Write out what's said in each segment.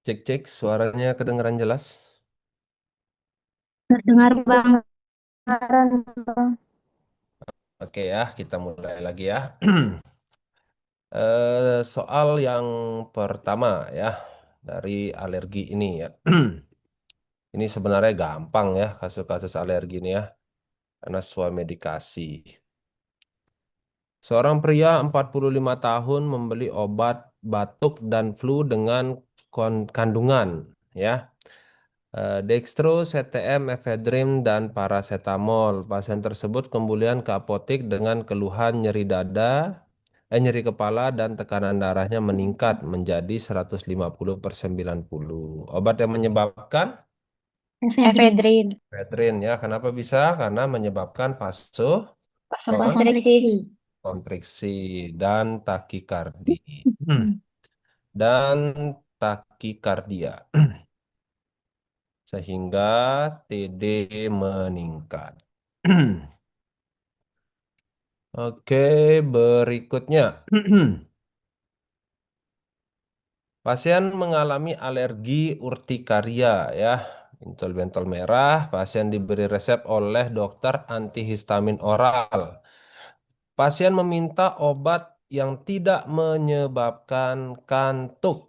Cek cek, suaranya kedengaran jelas. Terdengar banget, Bang. Oke ya, kita mulai lagi ya. Soal yang pertama ya dari alergi ini ya. Ini sebenarnya gampang ya kasus-kasus alergi ini ya, karena sesuai medikasi. Seorang pria 45 tahun membeli obat batuk dan flu dengan kandungan ya. Dextro, CTM, ephedrine, dan paracetamol. Pasien tersebut kemudian ke apotek dengan keluhan nyeri dada, nyeri kepala, dan tekanan darahnya meningkat menjadi 150 per 90. Obat yang menyebabkan Efedrin, Efedrin, ephedrine ya. Kenapa bisa? Karena menyebabkan vasokonstriksi, vasokonstriksi. vasokonstriksi dan takikardi. Dan takikardia. Sehingga TD meningkat. Oke, berikutnya. Pasien mengalami alergi urtikaria ya. Bentol-bentol merah, pasien diberi resep oleh dokter antihistamin oral. Pasien meminta obat yang tidak menyebabkan kantuk.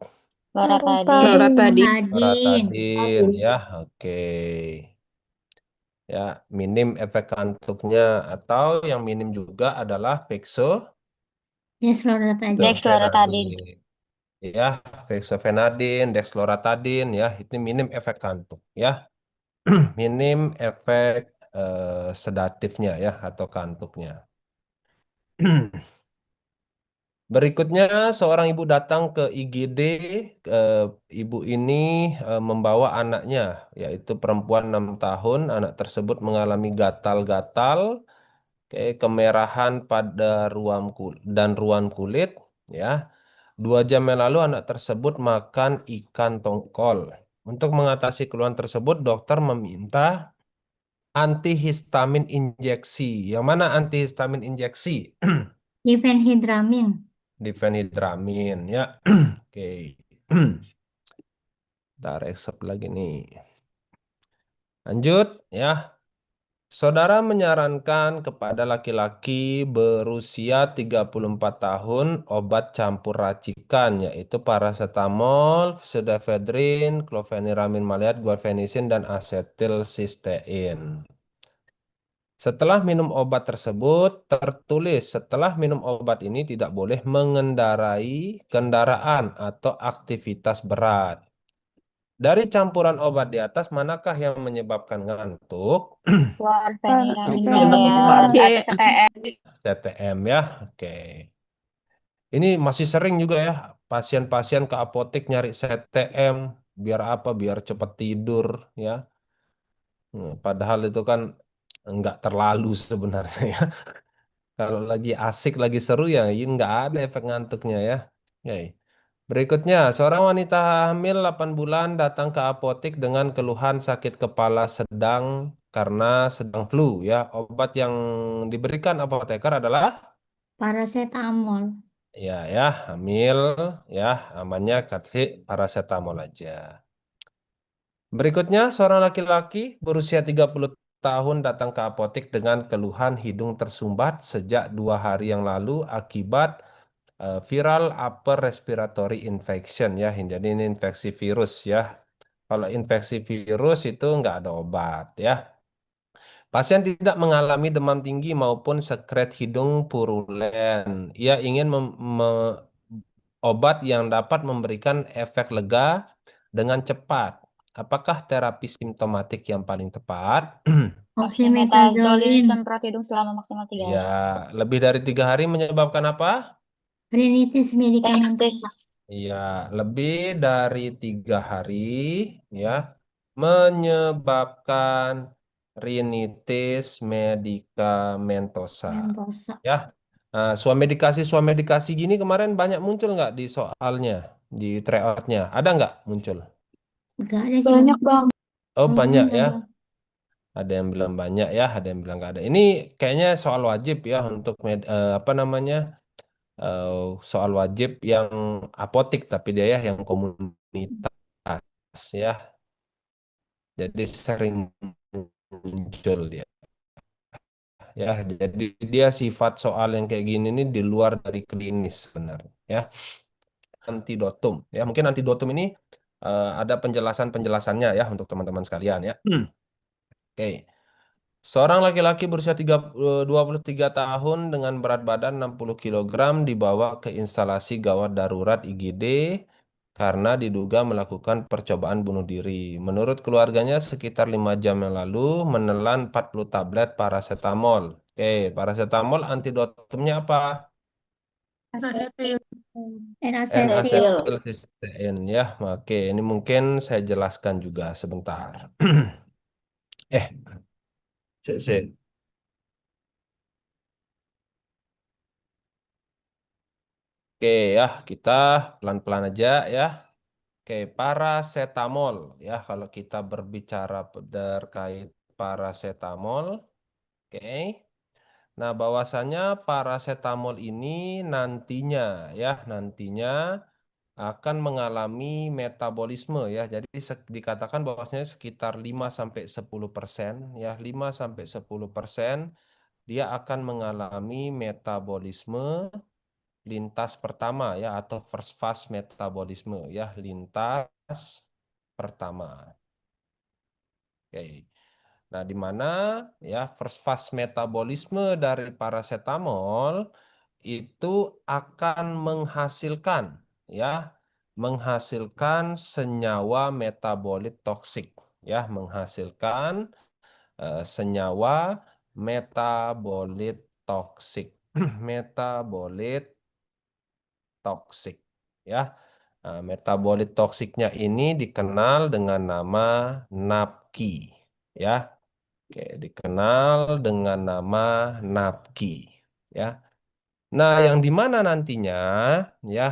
loratadin, Loratadin. Loratadin ya, oke. Ya, minim efek kantuknya atau yang minim juga adalah Desloratadin. dexloratadin. Fexofenadin. Ya, fexofenadin, dexloratadin ya, itu minim efek kantuk ya, minim efek sedatifnya ya atau kantuknya. Berikutnya, seorang ibu datang ke IGD. eh, Ibu ini membawa anaknya, yaitu perempuan 6 tahun. Anak tersebut mengalami gatal-gatal, kemerahan pada dan ruam kulit. Ya, 2 jam yang lalu anak tersebut makan ikan tongkol. Untuk mengatasi keluhan tersebut, dokter meminta antihistamin injeksi. Yang mana antihistamin injeksi? Difenhidramin. Difenhidramin ya. Oke. Kita resep lagi nih. Lanjut ya. Saudara menyarankan kepada laki-laki berusia 34 tahun obat campur racikan yaitu paracetamol, pseudoephedrine, chlorpheniramine maleat, guaifenesin, dan asetilsistein. Setelah minum obat tersebut, tertulis setelah minum obat ini tidak boleh mengendarai kendaraan atau aktivitas berat. Dari campuran obat di atas, manakah yang menyebabkan ngantuk? Chlorpheniramine maleat, Paracetamol. atau CTM. CTM ya. Oke. Ini masih sering juga ya pasien-pasien ke apotek nyari CTM biar apa? Biar cepat tidur ya. Padahal itu kan nggak terlalu sebenarnya ya. Kalau lagi asik, lagi seru ya, ini nggak ada efek ngantuknya ya. Oke. Berikutnya, seorang wanita hamil 8 bulan datang ke apotek dengan keluhan sakit kepala sedang karena sedang flu ya. Obat yang diberikan apoteker adalah Paracetamol. ya hamil ya, amannya kasih paracetamol aja. Berikutnya, seorang laki-laki berusia 30 tahun datang ke apotek dengan keluhan hidung tersumbat sejak 2 hari yang lalu akibat viral upper respiratory infection ya. Jadi ini infeksi virus ya. Kalau infeksi virus itu nggak ada obat ya. Pasien tidak mengalami demam tinggi maupun sekret hidung purulen. Ia ingin obat yang dapat memberikan efek lega dengan cepat. Apakah terapi simptomatik yang paling tepat? Oxymetazoline Oxymetazoline. semprot hidung selama maksimal 3 Ya, hari. lebih dari 3 hari menyebabkan apa? Rinitis Rinitis, medikamentosa. Iya, lebih dari 3 hari ya menyebabkan rinitis medikamentosa. Mentosa. Ya, nah, suam medikasi gini kemarin banyak muncul nggak di soalnya, di tryoutnya? Ada nggak muncul? Gak ada sih, Bang. banyak bang. Oh banyak ya. Bang. Ada yang bilang banyak ya, ada yang bilang nggak ada. Ini kayaknya soal wajib ya untuk apa namanya? eh, soal wajib yang apotik, tapi dia ya yang komunitas ya. Jadi sering muncul dia. Ya, jadi dia sifat soal yang kayak gini nih di luar dari klinis sebenarnya. Ya, antidotum. Ya, mungkin antidotum ini ada penjelasan-penjelasannya ya untuk teman-teman sekalian ya. Oke. Seorang laki-laki berusia 23 tahun dengan berat badan 60 kilogram dibawa ke instalasi gawat darurat IGD karena diduga melakukan percobaan bunuh diri. Menurut keluarganya sekitar 5 jam yang lalu menelan 40 tablet paracetamol. Oke, paracetamol antidotumnya apa? Asetil. N-asetil. Asetil. N-asetilcysteine ya. Oke, ini mungkin saya jelaskan juga sebentar. Eh, sik. Oke ya, kita pelan-pelan aja ya. Oke, paracetamol ya. Kalau kita berbicara terkait paracetamol, oke. Nah, bahwasannya paracetamol ini nantinya ya, nantinya akan mengalami metabolisme ya. Jadi dikatakan bahwasanya sekitar 5 sampai 10% ya, 5 sampai 10% dia akan mengalami metabolisme lintas pertama ya atau first fase metabolisme ya, lintas pertama. Oke. Nah, di mana ya first fase metabolisme dari paracetamol itu akan menghasilkan ya, menghasilkan senyawa metabolit toksik ya, menghasilkan senyawa metabolit toksik. Metabolit toksik ya. Nah, metabolit toksiknya ini dikenal dengan nama NAPQI ya. Oke, dikenal dengan nama NAPQI ya. Nah, yang di mana nantinya ya,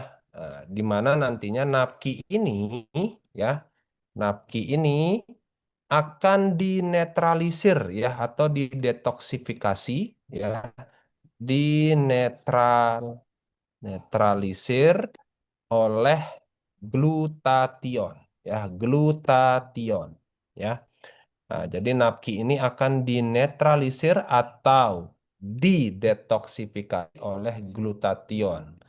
di mana nantinya NAPQI ini ya, NAPQI ini akan dinetralisir ya atau didetoksifikasi ya, netralisir oleh glutation ya, glutation ya. Nah, jadi napki ini akan dinetralisir atau didetoksifikasi oleh glutation.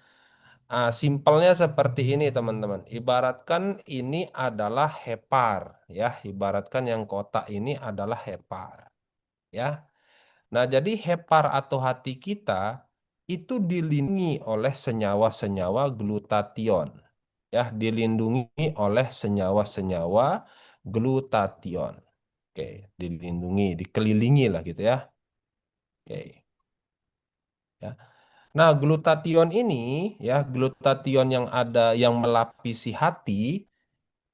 Simpelnya seperti ini teman-teman. Ibaratkan ini adalah hepar ya, ibaratkan yang kotak ini adalah hepar ya. Nah, jadi hepar atau hati kita itu dilindungi oleh senyawa-senyawa glutation. Ya, dilindungi oleh senyawa-senyawa glutation. Oke, dilindungi, dikelilingi lah gitu ya. Oke, ya. Nah, glutation ini ya, glutation yang ada yang melapisi hati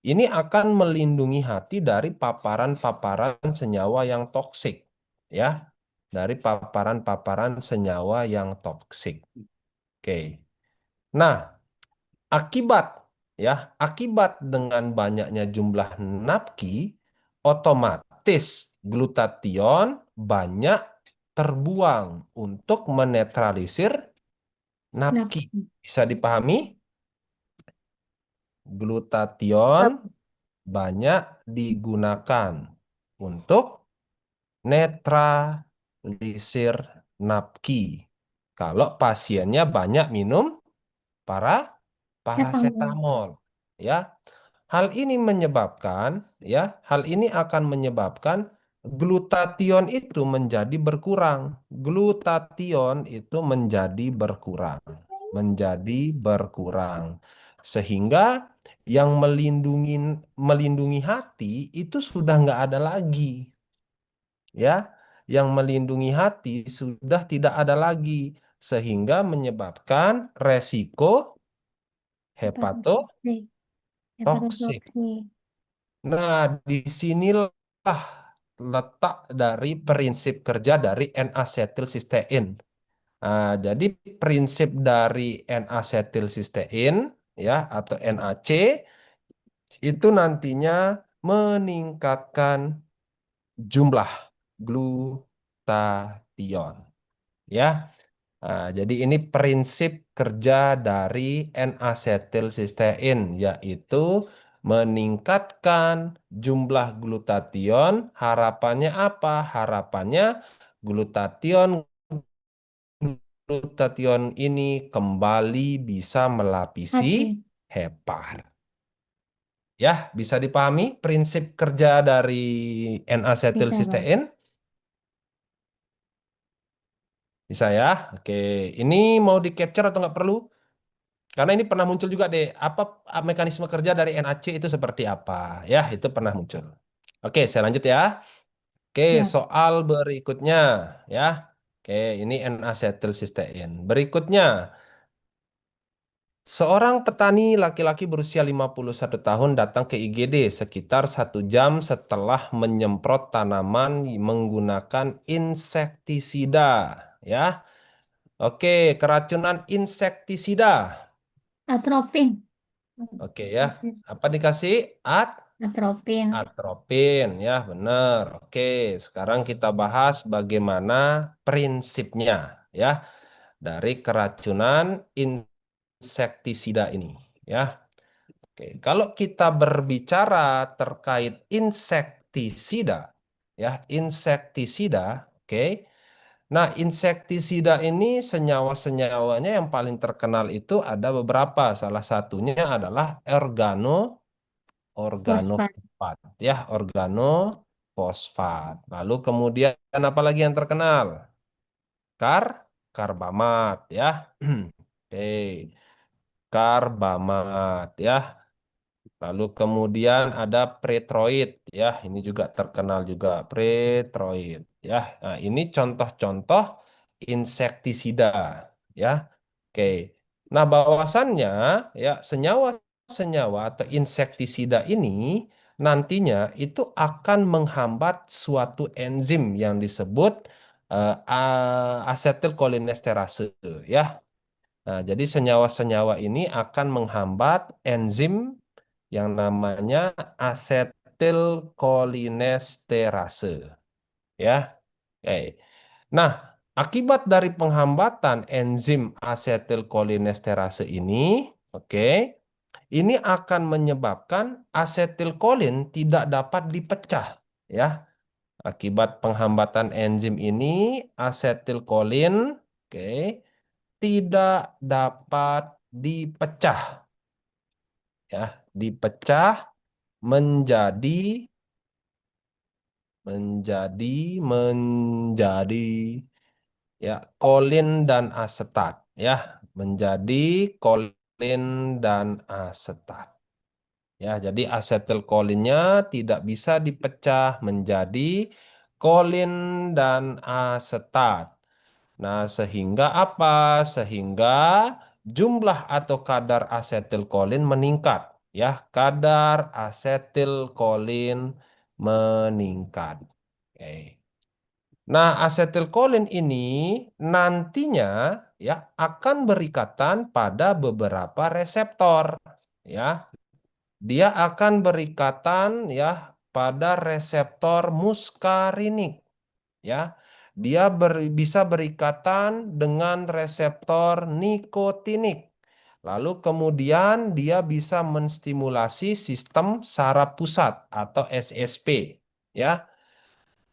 ini akan melindungi hati dari paparan-paparan senyawa yang toksik ya, dari paparan-paparan senyawa yang toksik. Oke. Nah, akibat ya, akibat dengan banyaknya jumlah napki, otomatis glutation banyak terbuang untuk menetralisir napki. Bisa dipahami? Glutation banyak digunakan untuk netralisir napki. Kalau pasiennya banyak minum para Etamol. paracetamol, ya. Hal ini menyebabkan, ya, hal ini akan menyebabkan glutation itu menjadi berkurang. Glutation itu menjadi berkurang, sehingga yang melindungi hati itu sudah nggak ada lagi, ya. Yang melindungi hati sudah tidak ada lagi, sehingga menyebabkan resiko Hepatotoksi. hepatotoksik. Hepatotoksi. Nah, disinilah letak dari prinsip kerja dari N-asetilsistein. Nah, jadi prinsip dari N-asetilsistein ya atau NAC itu nantinya meningkatkan jumlah glutation ya. Nah, jadi ini prinsip kerja dari N-asetilsistein, yaitu meningkatkan jumlah glutation. Harapannya apa? Harapannya glutation glutation ini kembali bisa melapisi Oke, hepar. Ya, bisa dipahami prinsip kerja dari bisa Bang. N-asetilsistein? Bisa ya? Oke, ini mau di capture atau nggak perlu? Karena ini pernah muncul juga deh, apa mekanisme kerja dari NAC itu seperti apa? Ya, itu pernah muncul. Oke, saya lanjut ya. Oke, Ya, soal berikutnya ya. Oke, ini N-asetilsistein. Berikutnya, seorang petani laki-laki berusia 51 tahun datang ke IGD sekitar 1 jam setelah menyemprot tanaman menggunakan insektisida. Ya, oke, keracunan insektisida. atropin. Oke ya, apa dikasih? Atropin. Atropin, ya benar. Oke, sekarang kita bahas bagaimana prinsipnya ya dari keracunan insektisida ini ya. Oke, kalau kita berbicara terkait insektisida ya, insektisida, oke. Nah, insektisida ini senyawa-senyawanya yang paling terkenal itu ada beberapa. Salah satunya adalah Fosfat. organofosfat ya, organofosfat. Lalu kemudian apa lagi yang terkenal? Kar karbamat ya. Oke, karbamat ya. Lalu kemudian ada pretroid ya, ini juga terkenal juga pretroid ya. Nah, ini contoh-contoh insektisida ya. Oke. Nah, bahwasannya ya senyawa-senyawa atau insektisida ini nantinya itu akan menghambat suatu enzim yang disebut asetylcholinesterase ya. Nah, jadi senyawa-senyawa ini akan menghambat enzim yang namanya asetylcholinesterase ya. Oke. Nah, akibat dari penghambatan enzim asetylcholinesterase ini, oke, ini akan menyebabkan asetilkolin tidak dapat dipecah ya. Akibat penghambatan enzim ini, asetilkolin, oke, tidak dapat dipecah ya, dipecah menjadi menjadi ya kolin dan asetat ya, menjadi kolin dan asetat ya. Jadi asetilkolinnya tidak bisa dipecah menjadi kolin dan asetat. Nah, sehingga apa? Sehingga jumlah atau kadar asetilkolin meningkat ya, kadar asetilkolin meningkat. Oke. Nah, asetilkolin ini nantinya ya akan berikatan pada beberapa reseptor ya. Dia akan berikatan ya pada reseptor muskarinik ya. Dia bisa berikatan dengan reseptor nikotinik. Lalu kemudian dia bisa menstimulasi sistem saraf pusat atau SSP ya.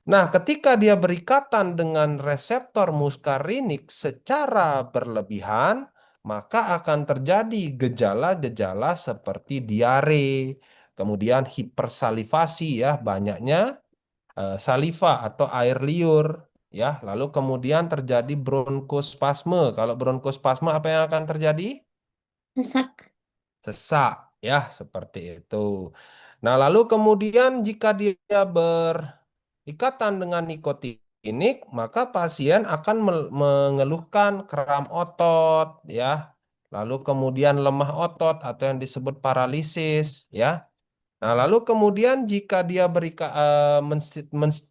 Nah, ketika dia berikatan dengan reseptor muskarinik secara berlebihan, maka akan terjadi gejala-gejala seperti diare, kemudian hipersalivasi ya, banyaknya saliva atau air liur ya. Lalu kemudian terjadi bronkospasme. Kalau bronkospasme apa yang akan terjadi? Sesak. Sesak ya, seperti itu. Nah, lalu kemudian jika dia berikatan dengan nikotinik, maka pasien akan mengeluhkan kram otot ya. Lalu kemudian lemah otot atau yang disebut paralisis ya. Nah, lalu kemudian jika dia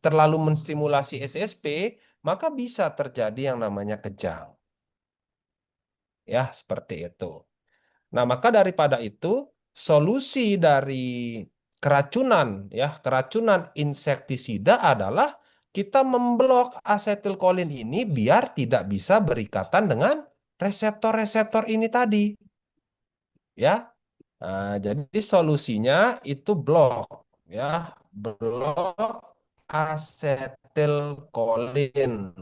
terlalu menstimulasi SSP, maka bisa terjadi yang namanya kejang. Ya, seperti itu. Nah, maka daripada itu, solusi dari keracunan ya, keracunan insektisida adalah kita memblok asetilkolin ini biar tidak bisa berikatan dengan reseptor-reseptor ini tadi. Ya, nah, jadi solusinya itu blok, ya, blok asetilkolin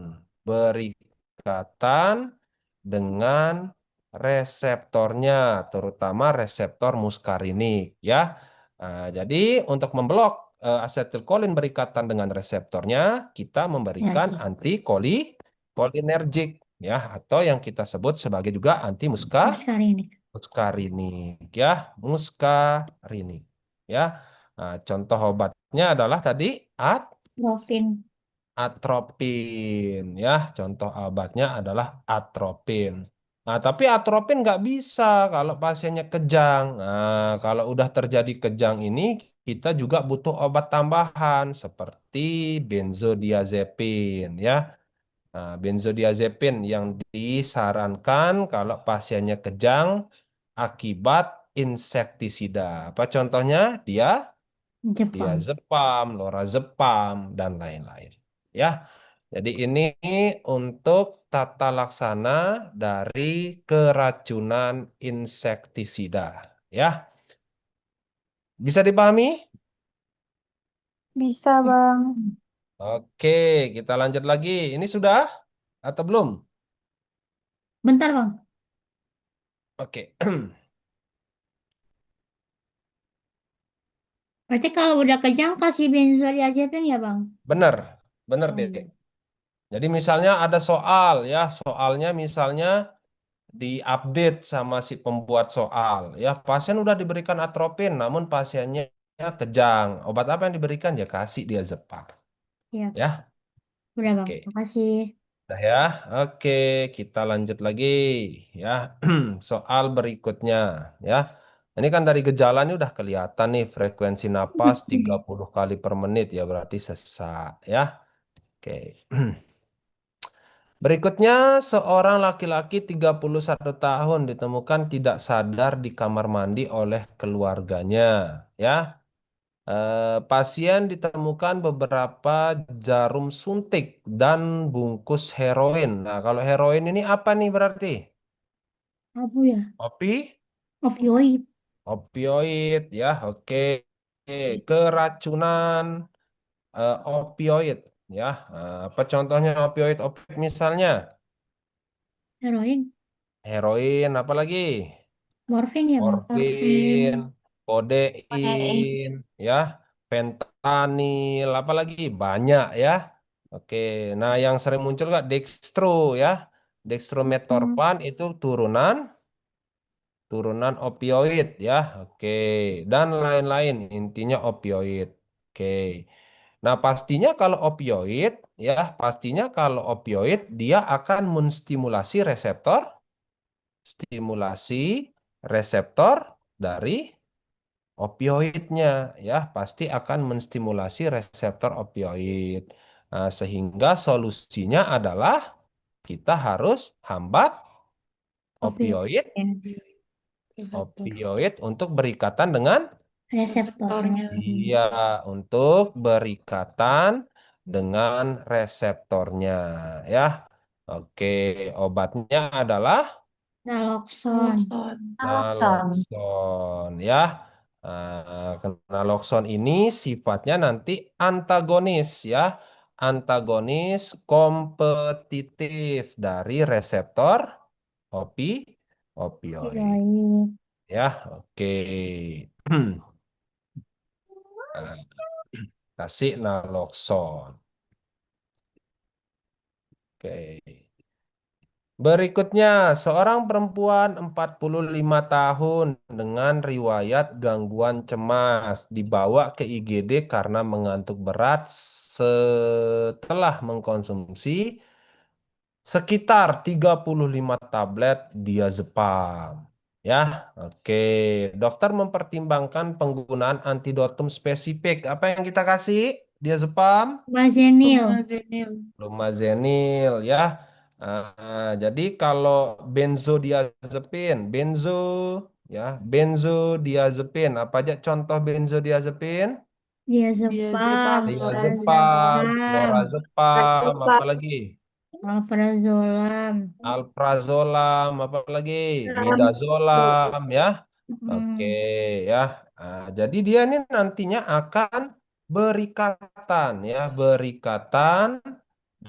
berikatan dengan reseptornya, terutama reseptor muskarinik, ya. Nah, jadi untuk memblok asetilkolin berikatan dengan reseptornya, kita memberikan Energi. kolinergik, ya, atau yang kita sebut sebagai juga anti Muskarinik. muskarinik, ya, muskarinik, ya. Nah, contoh obatnya adalah tadi Atrofin. atropin, ya. Contoh obatnya adalah atropin. Nah, tapi atropin nggak bisa kalau pasiennya kejang. Nah, kalau udah terjadi kejang ini, kita juga butuh obat tambahan seperti benzodiazepin, ya. Nah, benzodiazepin yang disarankan kalau pasiennya kejang akibat insektisida. Apa contohnya? Jepang. Diazepam, lorazepam, dan lain-lain. Ya, jadi ini untuk tata laksana dari keracunan insektisida. Ya, bisa dipahami? Bisa, Bang. Oke, kita lanjut lagi. Ini sudah atau belum? Bentar, Bang. Oke, Berarti kalau udah kejang kasih benzodiazepin ya, Bang? benar, benar Oh deh. iya. Jadi misalnya ada soal, ya, soalnya misalnya diupdate sama si pembuat soal, ya, pasien udah diberikan atropin namun pasiennya kejang, obat apa yang diberikan, ya kasih dia Zepam, Iya. ya. Udah, Bang. Oke, Makasih. udah ya. Oke, kita lanjut lagi, ya. Soal berikutnya, ya, ini kan dari gejala ini udah kelihatan nih, frekuensi napas 30 kali per menit, ya berarti sesak, ya. Oke. Berikutnya, seorang laki-laki 31 tahun ditemukan tidak sadar di kamar mandi oleh keluarganya. Ya, pasien ditemukan beberapa jarum suntik dan bungkus heroin. Nah, kalau heroin ini apa nih berarti? Apa ya? Opi? Opioid. Opioid, ya, oke. Keracunan opioid, ya. Apa contohnya opioid? Opioid misalnya Heroin. heroin, apa lagi? Morfin ya, Bang? Morfin, Morfin, kodein, kodein, ya, fentanyl, apalagi banyak, ya. Oke, nah yang sering muncul gak dextro, ya, dextrometorphan itu turunan turunan opioid, ya. Oke, dan lain-lain, intinya opioid. Oke, nah pastinya kalau opioid dia akan stimulasi reseptor dari opioidnya, ya, pasti akan menstimulasi reseptor opioid. Nah, sehingga solusinya adalah kita harus hambat Opioid. opioid Ya. reseptor, opioid untuk berikatan dengan, Reseptornya. reseptornya. iya, untuk berikatan dengan reseptornya, ya. Oke, obatnya adalah Naloxon. Naloxon. naloxon, ya. Naloxon ini sifatnya nanti antagonis, ya. Antagonis kompetitif dari reseptor opi opioid. Opioid. Ya, oke. Nah, kasih naloxon. Oke. Berikutnya, seorang perempuan 45 tahun dengan riwayat gangguan cemas dibawa ke IGD karena mengantuk berat setelah mengkonsumsi sekitar 35 tablet diazepam. Ya, oke. Dokter mempertimbangkan penggunaan antidotum spesifik. Apa yang kita kasih? Diazepam? Bazenil. Lumazenil, Lumazenil, ya. Jadi kalau benzodiazepin, ya, benzodiazepin. Apa aja contoh benzodiazepin? diazepam, Diazepam, lorazepam, lorazepam, apa lagi? alprazolam. Alprazolam, apa lagi? Midazolam, ya. Oke, Hmm, ya. Jadi dia ini nantinya akan berikatan, ya, berikatan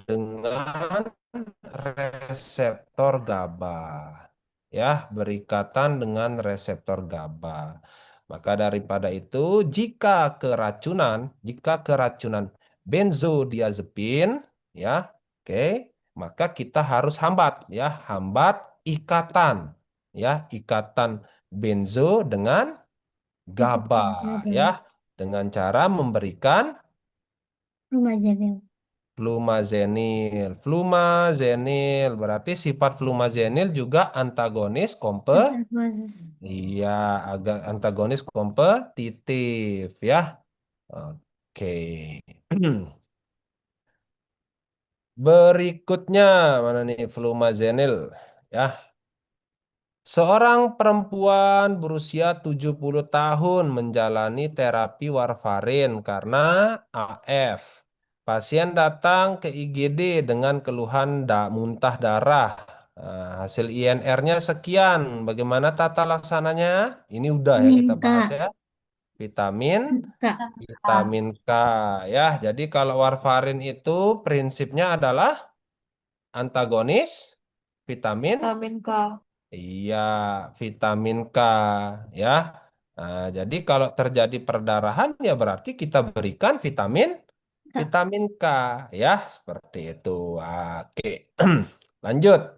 dengan reseptor GABA. Ya, berikatan dengan reseptor GABA. Maka daripada itu, jika keracunan benzodiazepin, ya, oke, maka kita harus hambat, ya, hambat ikatan, ya, ikatan benzo dengan GABA, ya, reseptor dengan cara memberikan lumazenil. flumazenil. Flumazenil berarti sifat flumazenil juga antagonis Antagonis. iya, agak antagonis kompetitif, ya. Oke. Berikutnya mana nih flumazenil, ya. Seorang perempuan berusia 70 tahun menjalani terapi warfarin karena AF. Pasien datang ke IGD dengan keluhan muntah darah. Hasil INR-nya sekian. Bagaimana tata laksananya? Ini udah ya kita Vitamin bahas K. ya. Vitamin, K. vitamin K ya. Jadi kalau warfarin itu prinsipnya adalah antagonis vitamin. Vitamin K. Iya, vitamin K ya. Jadi kalau terjadi perdarahan ya berarti kita berikan vitamin K. vitamin K ya, seperti itu. Oke. Lanjut.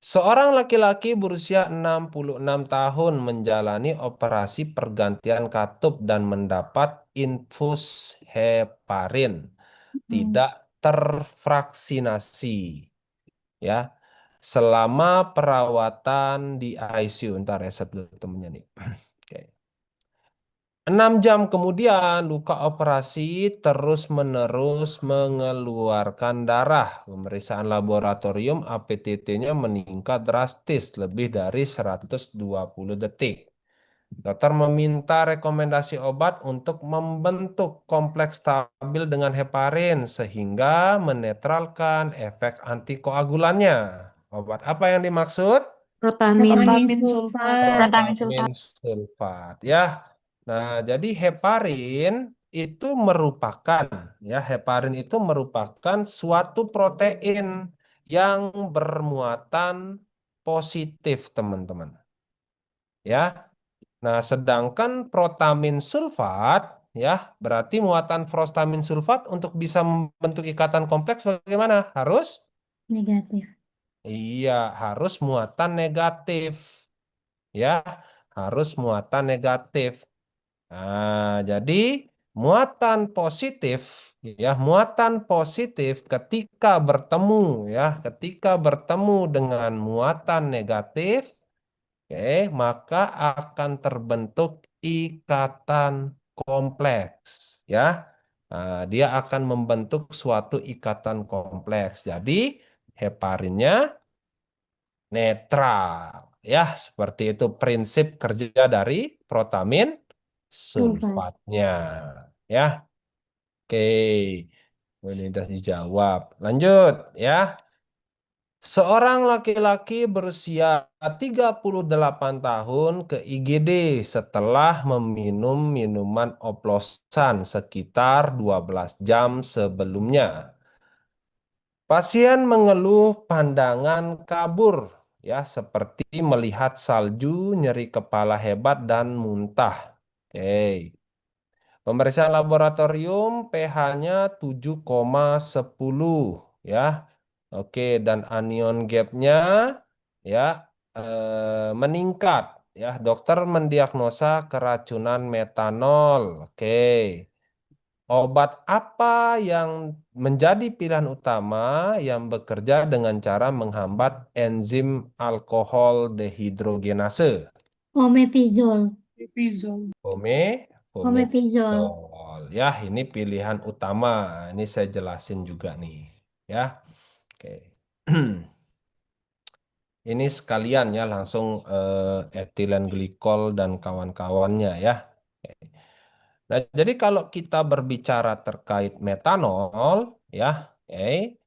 Seorang laki-laki berusia 66 tahun menjalani operasi pergantian katup dan mendapat infus heparin Hmm. tidak tervaksinasi, ya, selama perawatan di ICU. Ntar resep dulu temennya nih. Oke. 6 jam kemudian luka operasi terus-menerus mengeluarkan darah. Pemeriksaan laboratorium APTT-nya meningkat drastis lebih dari 120 detik. Dokter meminta rekomendasi obat untuk membentuk kompleks stabil dengan heparin sehingga menetralkan efek antikoagulannya. Obat apa yang dimaksud? Heparin Protamin sulfat. sulfat. Protamin sulfat, ya. Nah, jadi heparin itu merupakan suatu protein yang bermuatan positif, teman-teman. Ya. Nah, sedangkan protamin sulfat, ya, berarti muatan protamin sulfat untuk bisa membentuk ikatan kompleks bagaimana? Negatif. Iya, harus muatan negatif, ya, harus muatan negatif. Jadi muatan positif ketika bertemu dengan muatan negatif, oke, maka akan terbentuk ikatan kompleks, ya. Dia akan membentuk suatu ikatan kompleks. Jadi heparinnya netral, ya. Seperti itu prinsip kerja dari protamin Sulfat. sulfatnya, ya. Oke, ini sudah dijawab. Lanjut, ya. Seorang laki-laki berusia 38 tahun ke IGD setelah meminum minuman oplosan sekitar 12 jam sebelumnya. Pasien mengeluh pandangan kabur, ya, seperti melihat salju, nyeri kepala hebat dan muntah. Oke. Pemeriksaan laboratorium pH-nya 7,10, ya. Oke, dan anion gapnya, ya, meningkat, ya. Dokter mendiagnosa keracunan metanol. Oke. Obat apa yang menjadi pilihan utama yang bekerja dengan cara menghambat enzim alkohol dehidrogenase? Omepizol. Pizol. Pome, Omepizol. pomefitol. Ya, ini pilihan utama. Ini saya jelasin juga nih. Ya, oke. Ini sekalian ya langsung etilen glikol dan kawan-kawannya ya. Oke. Nah, jadi kalau kita berbicara terkait metanol, ya, oke.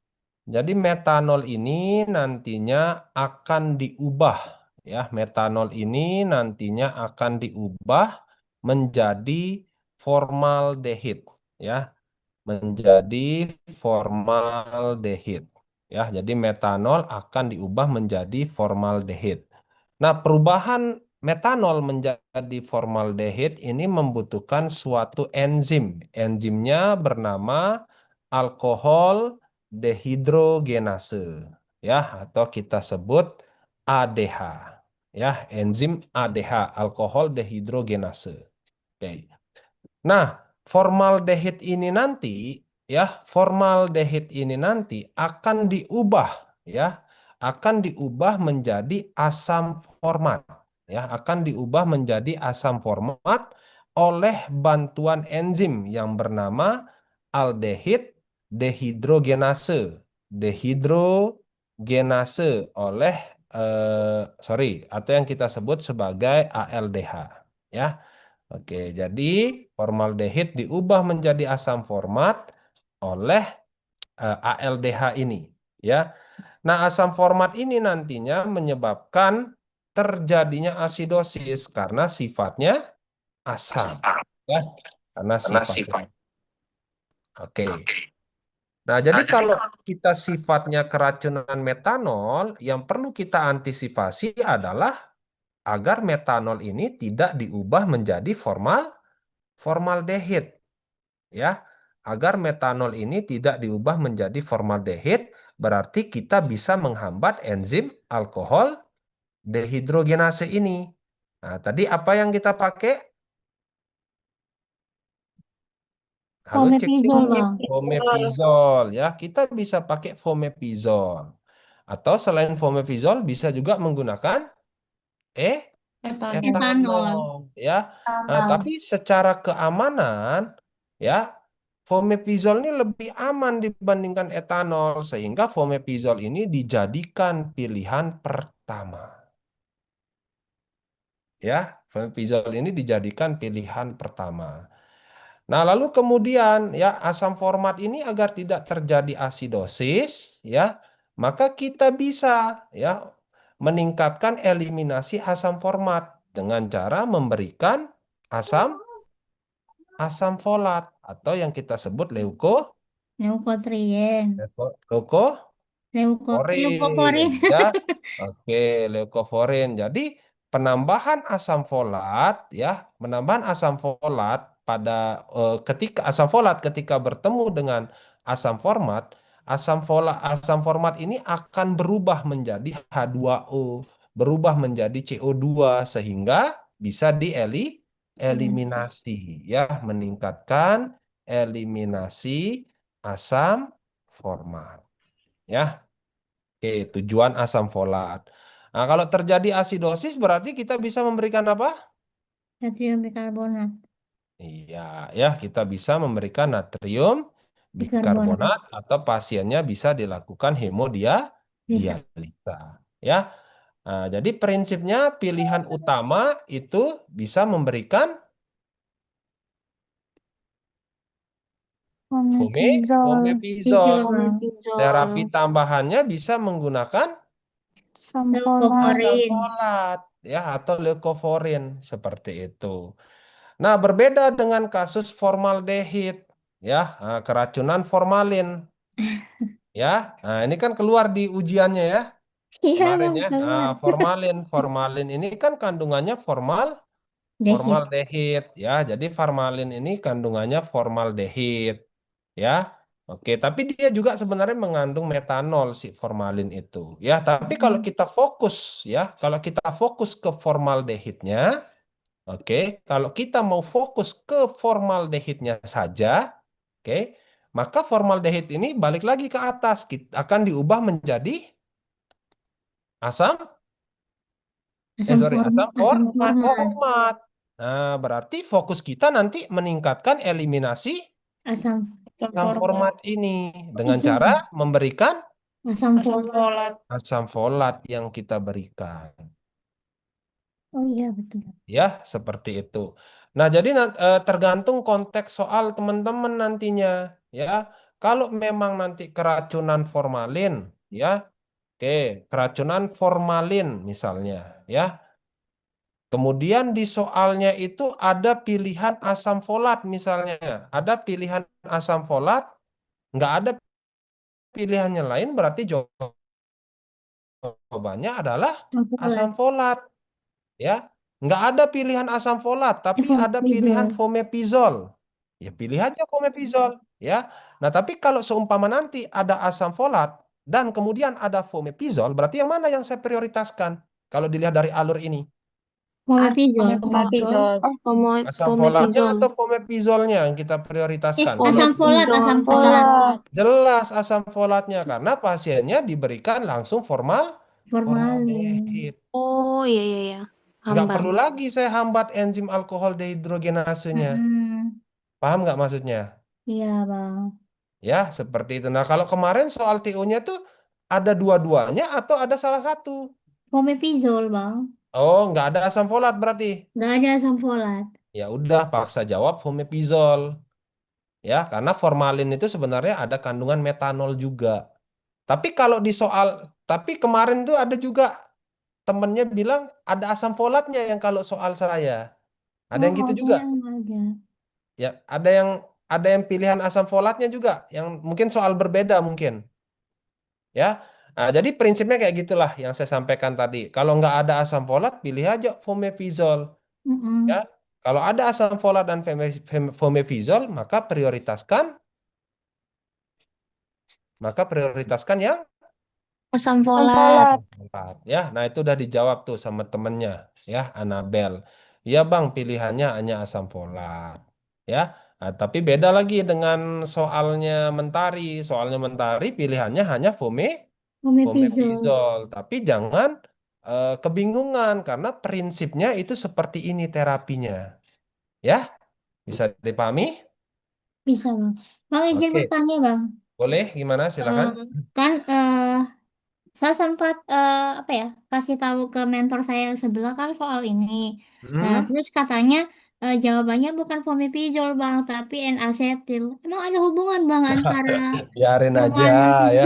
Jadi metanol ini nantinya akan diubah, ya. Metanol ini nantinya akan diubah menjadi formaldehid, ya, menjadi formaldehid. Ya, jadi metanol akan diubah menjadi formaldehid. Nah, perubahan metanol menjadi formaldehid ini membutuhkan suatu enzim. Enzimnya bernama alkohol dehidrogenase, ya, atau kita sebut ADH. Ya, enzim ADH, alkohol dehidrogenase. Oke. Nah, formaldehid ini nanti, ya, formaldehid ini nanti akan diubah, ya, akan diubah menjadi asam format, ya, akan diubah menjadi asam format oleh bantuan enzim yang bernama aldehid dehidrogenase, dehidrogenase oleh sorry, atau yang kita sebut sebagai ALDH, ya. Oke, jadi formaldehid diubah menjadi asam format oleh ALDH ini, ya. Nah, asam format ini nantinya menyebabkan terjadinya asidosis karena sifatnya asam, ya, karena sifatnya. Oke. Nah, jadi kalau kita sifatnya keracunan metanol, yang perlu kita antisipasi adalah agar metanol ini tidak diubah menjadi formaldehid, ya. Agar metanol ini tidak diubah menjadi formaldehid, berarti kita bisa menghambat enzim alkohol dehidrogenase ini. Nah, tadi apa yang kita pakai? Halo, cek Fomepizol, Bang. fomepizol, ya. Kita bisa pakai fomepizol. Atau selain fomepizol bisa juga menggunakan eh Etanol. Etanol. etanol, ya. Nah, tapi secara keamanan, ya, fomepizol ini lebih aman dibandingkan etanol, sehingga fomepizol ini dijadikan pilihan pertama. Ya, fomepizol ini dijadikan pilihan pertama. Nah, lalu kemudian, ya, asam format ini agar tidak terjadi asidosis, ya, maka kita bisa, ya, meningkatkan eliminasi asam format dengan cara memberikan asam asam folat atau yang kita sebut Leukotrien. leukoforin, Leukoforin. ya. Oke, leukoforin. Jadi penambahan asam folat, ya, penambahan asam folat pada ketika asam folat ketika bertemu dengan asam format, asam format ini akan berubah menjadi H2O, berubah menjadi CO2 sehingga bisa eliminasi, ya, meningkatkan eliminasi asam format, ya. Oke, tujuan asam folat. Nah, kalau terjadi asidosis berarti kita bisa memberikan apa? Natrium bikarbonat. Iya, ya, kita bisa memberikan natrium Bikarbonat. bikarbonat atau pasiennya bisa dilakukan Bisa. hemodialisa. Ya. Nah, jadi prinsipnya pilihan utama itu bisa memberikan fomepizol. Pizol, Bang. Terapi tambahannya bisa menggunakan asam Leukoforin. folat, ya, atau leukoforin seperti itu. Nah, berbeda dengan kasus formaldehid, ya, keracunan formalin, ya. Nah, ini kan keluar di ujiannya, ya, Iya, kemarin, Bang, ya. Nah, keluar. formalin ini kan kandungannya Dehid. formaldehid, ya. Jadi formalin ini kandungannya formaldehid, ya. Oke, tapi dia juga sebenarnya mengandung metanol si formalin itu, ya. Tapi kalau kita fokus, ya, kalau kita fokus ke formaldehidnya, oke, kalau kita mau fokus ke formaldehidnya saja, oke, maka formaldehid ini balik lagi ke atas, akan diubah menjadi asam, asam Asam format. format. Nah, berarti fokus kita nanti meningkatkan eliminasi Asam. asam Format. format ini Oh, dengan cara iya. memberikan Asam Asam folat. folat. asam folat yang kita berikan. Oh iya, betul. Ya, seperti itu. Nah, jadi tergantung konteks soal teman-teman nantinya, ya. Kalau memang nanti keracunan formalin, ya, oke, keracunan formalin misalnya, ya. Kemudian di soalnya itu ada pilihan asam folat misalnya, ada pilihan asam folat, nggak ada pilihannya lain, berarti jawabannya adalah asam Campuran. folat, ya. Nggak ada pilihan asam folat, tapi ada pilihan Fomepizol. fomepizol. Ya pilih aja fomepizol, ya. Nah, tapi kalau seumpama nanti ada asam folat dan kemudian ada fomepizol, berarti yang mana yang saya prioritaskan? Kalau dilihat dari alur ini, Fomepizol. Fomepizol. asam folatnya Fomepizol. atau fomepizolnya yang kita prioritaskan? Asam folat, asam Asam folat. folat. Jelas asam folatnya karena pasiennya diberikan langsung Formalin. formaldehid. Oh iya iya iya. Paham Nggak Bang. perlu lagi saya hambat enzim alkohol dehidrogenasenya. Mm-mm. Paham nggak maksudnya? Iya, Bang. Ya, seperti itu. Nah, kalau kemarin soal TO-nya tuh ada dua-duanya atau ada salah satu? Fomepizol, Bang. Oh, nggak ada asam folat berarti. Nggak ada asam folat. Ya udah, paksa jawab fomepizol. Ya, karena formalin itu sebenarnya ada kandungan metanol juga. Tapi kalau di soal, tapi kemarin tuh ada juga temennya bilang ada asam folatnya yang kalau soal saya. Ada Oh, yang gitu ada juga. yang nggak ada. Ya, ada yang pilihan asam folatnya juga yang mungkin soal berbeda mungkin. Ya. Nah, jadi prinsipnya kayak gitulah yang saya sampaikan tadi. Kalau nggak ada asam folat, pilih aja fomepizol. Ya. Mm-mm. Kalau ada asam folat dan fomepizol, maka prioritaskan yang Asam Asam folat. folat. empat. Ya, nah itu udah dijawab tuh sama temennya, ya, Anabel. Ya bang, pilihannya hanya asam folat. Ya, nah, tapi beda lagi dengan soalnya Mentari. Soalnya Mentari pilihannya hanya Fomepizol. fomepizol. Tapi jangan kebingungan karena prinsipnya itu seperti ini terapinya. Ya, bisa dipahami? Bisa, Bang. Bang, izin Oke, bertanya, Bang. boleh gimana? Eh, Silakan. kan saya sempat apa ya kasih tahu ke mentor saya yang sebelah kan soal ini. Nah, Hmm? terus katanya jawabannya bukan fomepizol, Bang, tapi N-acetyl. Emang ada hubungan, Bang, antara Biarin aja formalin sama... ya.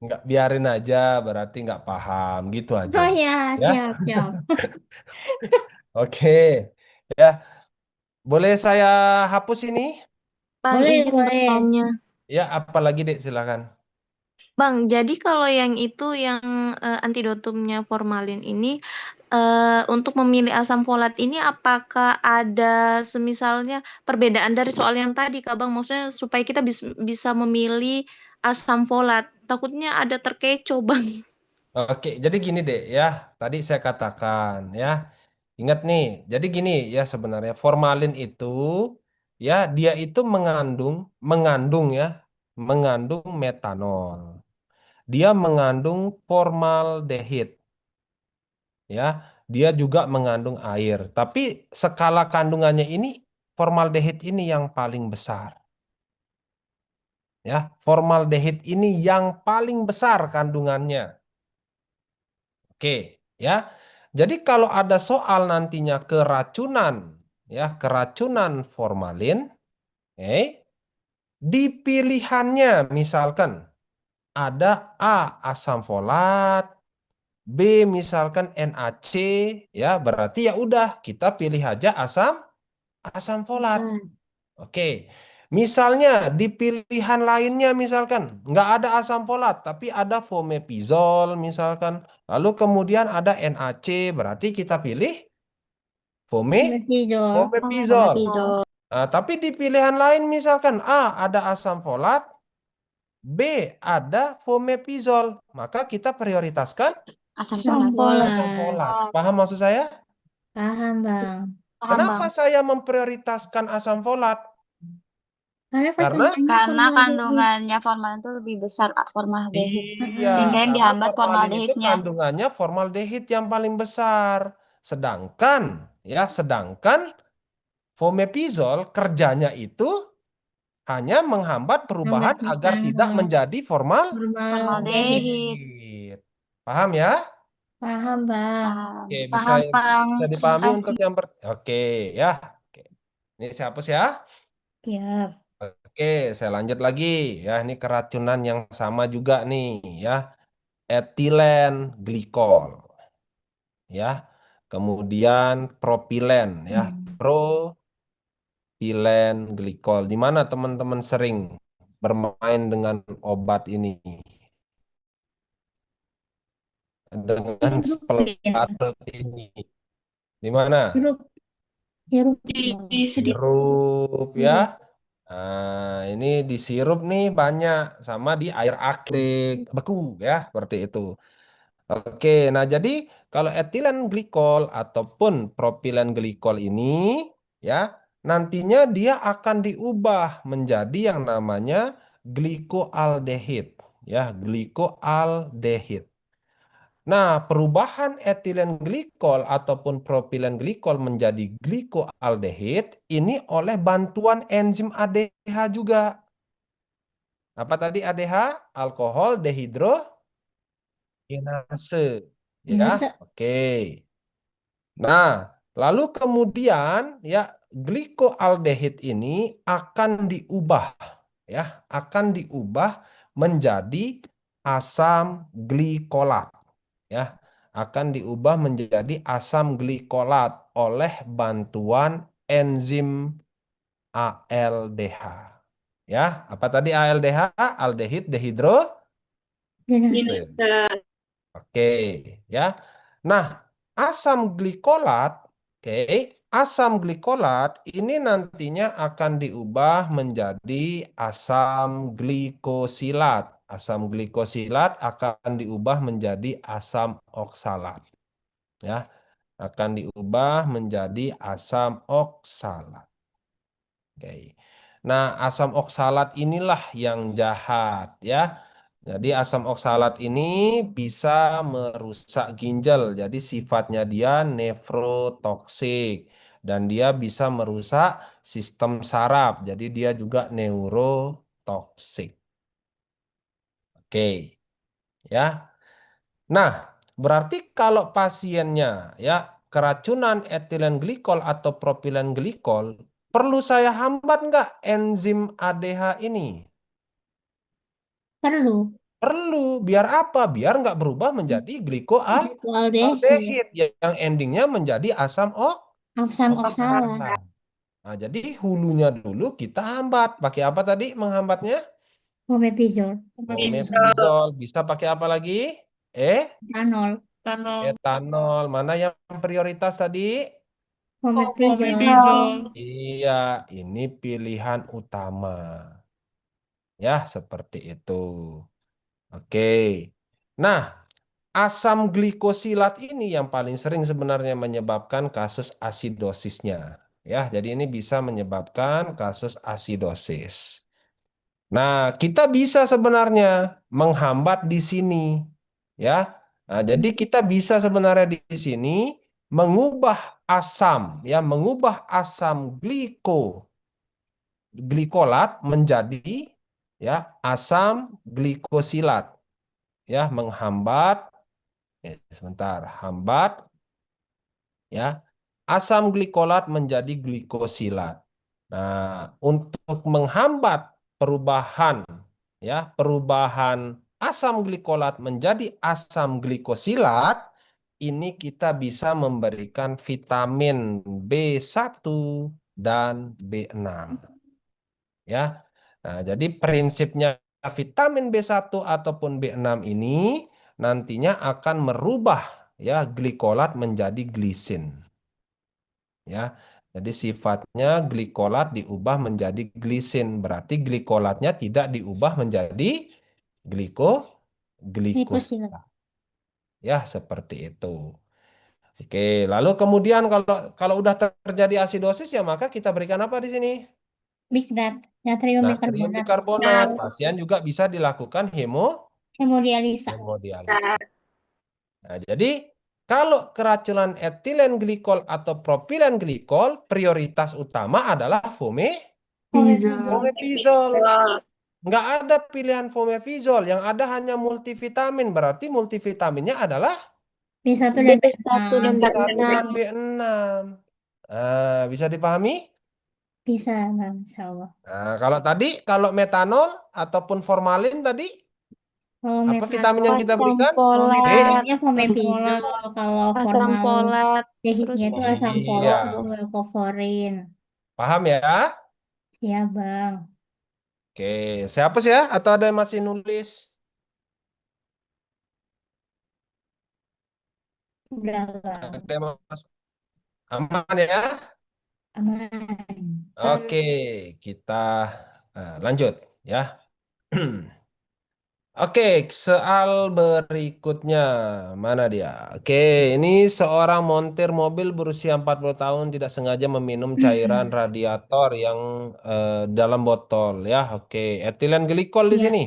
Nggak biarin aja berarti nggak paham gitu aja. Oh ya, Ya. siap, siap. Oke. Ya, boleh saya hapus ini? Bang Boleh, izin boleh. bertanya. Ya, apalagi Dek, silakan. Bang, jadi kalau yang itu yang antidotumnya formalin ini untuk memilih asam folat ini apakah ada semisalnya perbedaan dari soal yang tadi Kak Bang? Maksudnya supaya kita bisa memilih asam folat. Takutnya ada terkecoh Bang. Oke, jadi gini Dek ya. Tadi saya katakan ya. Ingat nih, jadi gini ya sebenarnya formalin itu ya dia itu mengandung ya, mengandung metanol. Dia mengandung formaldehid. Ya, dia juga mengandung air. Tapi skala kandungannya ini formaldehid ini yang paling besar. Ya, formaldehid ini yang paling besar kandungannya. Oke, ya. Jadi kalau ada soal nantinya keracunan, ya, keracunan formalin, eh, di pilihannya misalkan ada A asam folat, B misalkan NaC, ya berarti ya udah kita pilih aja asam asam folat. Ah, Oke. Misalnya di pilihan lainnya misalkan nggak ada asam folat tapi ada fomepizol misalkan. Lalu kemudian ada NaC berarti kita pilih fomepizol. fomepizol. Fomepizol. Nah, tapi di pilihan lain misalkan A ada asam folat, B ada fomepizol, maka kita prioritaskan Asam Asam folat. asam folat. folat. Paham maksud saya? Paham, Bang. Paham Kenapa Bang. saya memprioritaskan asam folat? Karena Karena kandungannya Karena formaldehid. kandungannya formalin itu lebih besar formaldehid. iya, Sehingga yang karena dihambat formalin itu formaldehidnya. kandungannya formaldehid yang paling besar. Sedangkan fomepizol kerjanya itu hanya menghambat perubahan agar tidak menjadi Formaldehid. Formaldehid. formaldehid. Paham ya? Paham, Bang. Paham, Oke, bisa paham Bang. bisa Terima dipahami untuk kasih. yang Oke, ya. Oke. Ini siapa sih ya? Siap. Oke, saya lanjut lagi ya. Ini keracunan yang sama juga nih ya. Etilen glikol ya. Kemudian propilen ya. Propilen glikol. Di mana teman-teman sering bermain dengan obat ini? Dengan Sirup ya. pelarut ini. Di mana? Sirup. Sirup. Di sedikit. Sirup ya. Sirup. Nah, ini di sirup nih banyak sama di air akrik beku ya, seperti itu. Oke, nah jadi kalau etilen glikol ataupun propilen glikol ini ya, nantinya dia akan diubah menjadi yang namanya glikoaldehid ya, glikoaldehid. Nah, perubahan etilen glikol ataupun propilen glikol menjadi glikoaldehid ini oleh bantuan enzim ADH juga. Apa tadi ADH? Alkohol dehidrogenase. Ya, Genase. oke. Nah, lalu kemudian ya glikoaldehid ini akan diubah ya, akan diubah menjadi asam glikolat ya, akan diubah menjadi asam glikolat oleh bantuan enzim ALDH. Ya, apa tadi ALDH? Aldehid dehidrogenase. Genase. Oke, ya. Nah, asam glikolat, oke, asam glikolat ini nantinya akan diubah menjadi asam glikosilat. Asam glikosilat akan diubah menjadi asam oksalat, ya. Akan diubah menjadi asam oksalat. Oke. Nah, asam oksalat inilah yang jahat, ya. Jadi asam oksalat ini bisa merusak ginjal. Jadi sifatnya dia nefrotoksik dan dia bisa merusak sistem saraf. Jadi dia juga neurotoksik. Oke, ya. Nah, berarti kalau pasiennya ya keracunan etilen glikol atau propilen glikol, perlu saya hambat nggak enzim ADH ini? Perlu. Perlu. Biar apa? Biar nggak berubah menjadi Glikaldehid. glikoaldehid yang endingnya menjadi asam Asam oksalat. oksalat. Nah, jadi hulunya dulu kita hambat. Pakai apa tadi menghambatnya? Omeprazol. Omeprazol. Bisa pakai apa lagi? Etanol. Tanol. Etanol. Mana yang prioritas tadi? Omeprazol. Iya, ini pilihan utama. Ya, seperti itu. Oke. Nah, asam glikosilat ini yang paling sering sebenarnya menyebabkan kasus asidosisnya. Ya, jadi ini bisa menyebabkan kasus asidosis. Nah, kita bisa sebenarnya menghambat di sini. Ya. Nah, jadi kita bisa sebenarnya di sini mengubah asam, ya, mengubah asam glikolat menjadi ya asam glikosilat. Ya, menghambat sebentar, hambat ya asam glikolat menjadi glikosilat. Nah, untuk menghambat perubahan ya, perubahan asam glikolat menjadi asam glikosilat, ini kita bisa memberikan vitamin B1 dan B6 ya. Nah, jadi prinsipnya vitamin B1 ataupun B6 ini nantinya akan merubah ya glikolat menjadi glisin. Ya. Jadi sifatnya glikolat diubah menjadi glisin, berarti glikolatnya tidak diubah menjadi Glikosilat. glikosa. Ya, seperti itu. Oke, lalu kemudian kalau kalau udah terjadi asidosis ya maka kita berikan apa di sini? Bikrat. Natrium Natrium bikarbonat. bikarbonat. Pasien juga bisa dilakukan Hemodialisa. hemodialisis. Nah, jadi kalau keracunan etilen glikol atau propilen glikol, prioritas utama adalah fomepizol. Nggak ada pilihan fomepizol, yang ada hanya multivitamin. Berarti multivitaminnya adalah B1 dan B1 dan B6. B1 dan B6. B6. Bisa dipahami? Bisa, Bang, insya Allah. Nah, kalau metanol ataupun formalin tadi, Kalau apa vitamin yang metanol, kita Asam berikan? kalau D. folat, metanololnya fomepizol, kalau asam formaldehyidnya folat, terus itu asam Iya, folat atau leukovorin. paham ya? Ya, Bang. Oke, saya hapus ya? Atau ada yang masih nulis? Udah, Bang. Ada yang aman ya? Aman. Oke, kita lanjut ya. Oke, soal berikutnya. Mana dia? Oke, ini seorang montir mobil berusia 40 tahun tidak sengaja meminum cairan radiator yang dalam botol ya. Oke, etilen glikol di Ya, sini.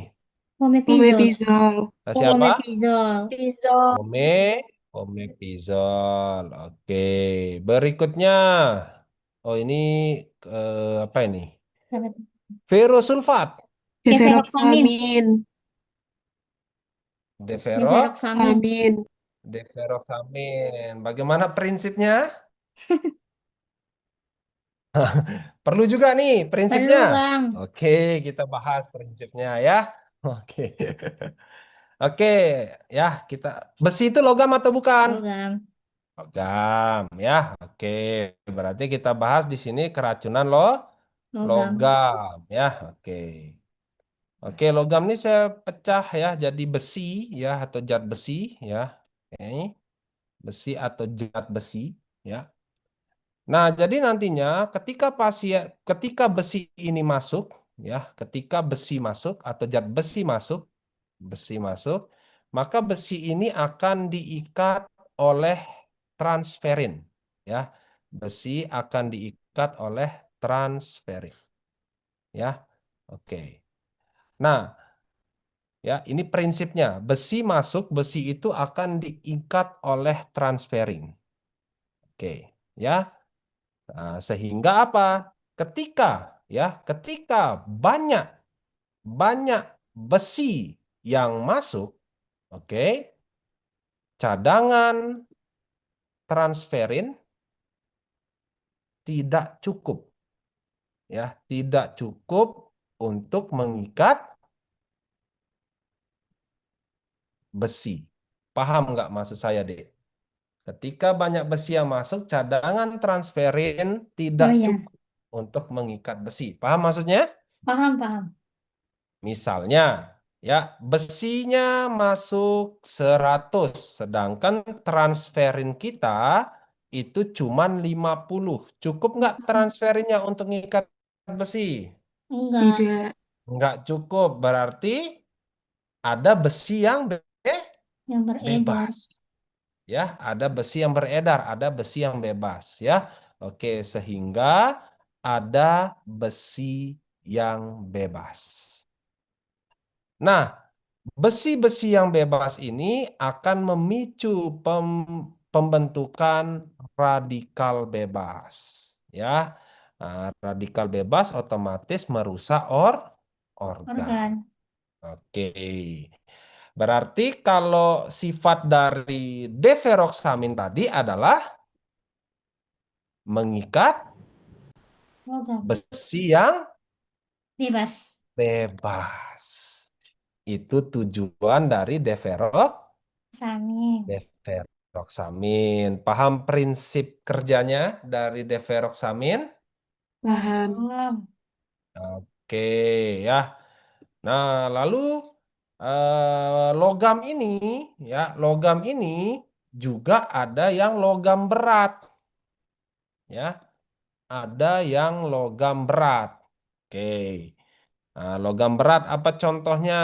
fomepizol. Fomepizol. Kasih apa? Fomepizol. pisau. Ome, omepizol. Oke, berikutnya. Oh, ini apa ini? Ferrosulfat. Deferoxamin. Deferoxamin. Deferok, Deferoxamin. Amin. deferoxamin. Bagaimana prinsipnya? Perlu juga nih prinsipnya. Perlu, Bang. Oke, kita bahas prinsipnya ya. Oke. Oke, ya kita besi itu logam atau bukan? Logam. Logam ya. Oke, berarti kita bahas di sini keracunan Logam. logam ya. Oke. Oke, logam ini saya pecah ya jadi besi ya atau zat besi ya. Oke, besi atau zat besi ya. Nah, jadi nantinya ketika besi ini masuk ya, ketika besi masuk atau zat besi masuk, maka besi ini akan diikat oleh transferin ya. Besi akan diikat oleh transferin ya. Oke. Nah, ya, ini prinsipnya. Besi masuk, besi itu akan diikat oleh transferin. Oke, ya. Nah, sehingga apa? Ketika ketika banyak banyak besi yang masuk, oke, cadangan transferin tidak cukup ya, tidak cukup untuk mengikat besi. Paham nggak maksud saya, Dek? Ketika banyak besi yang masuk, cadangan transferin Oh tidak ya, cukup untuk mengikat besi. Paham maksudnya? paham, paham. Misalnya, ya, besinya masuk 100, sedangkan transferin kita itu cuma 50. Cukup nggak transferinnya untuk mengikat besi? Enggak, Tidak. Nggak cukup, berarti ada besi yang yang beredar. bebas. Ya, ada besi yang beredar, ada besi yang bebas ya. Oke, sehingga ada besi yang bebas. Nah, besi-besi yang bebas ini akan memicu pembentukan radikal bebas ya. Nah, radikal bebas otomatis merusak organ. Organ. Oke. Berarti kalau sifat dari deferoxamin tadi adalah mengikat Logam. besi yang Bebas. bebas. Itu tujuan dari Samin. deferoxamin. Paham prinsip kerjanya dari deferoxamin? Paham. Paham. Oke ya. Nah, lalu logam ini logam ini juga ada yang logam berat ya. Ada yang logam berat. Oke. Nah, logam berat apa contohnya?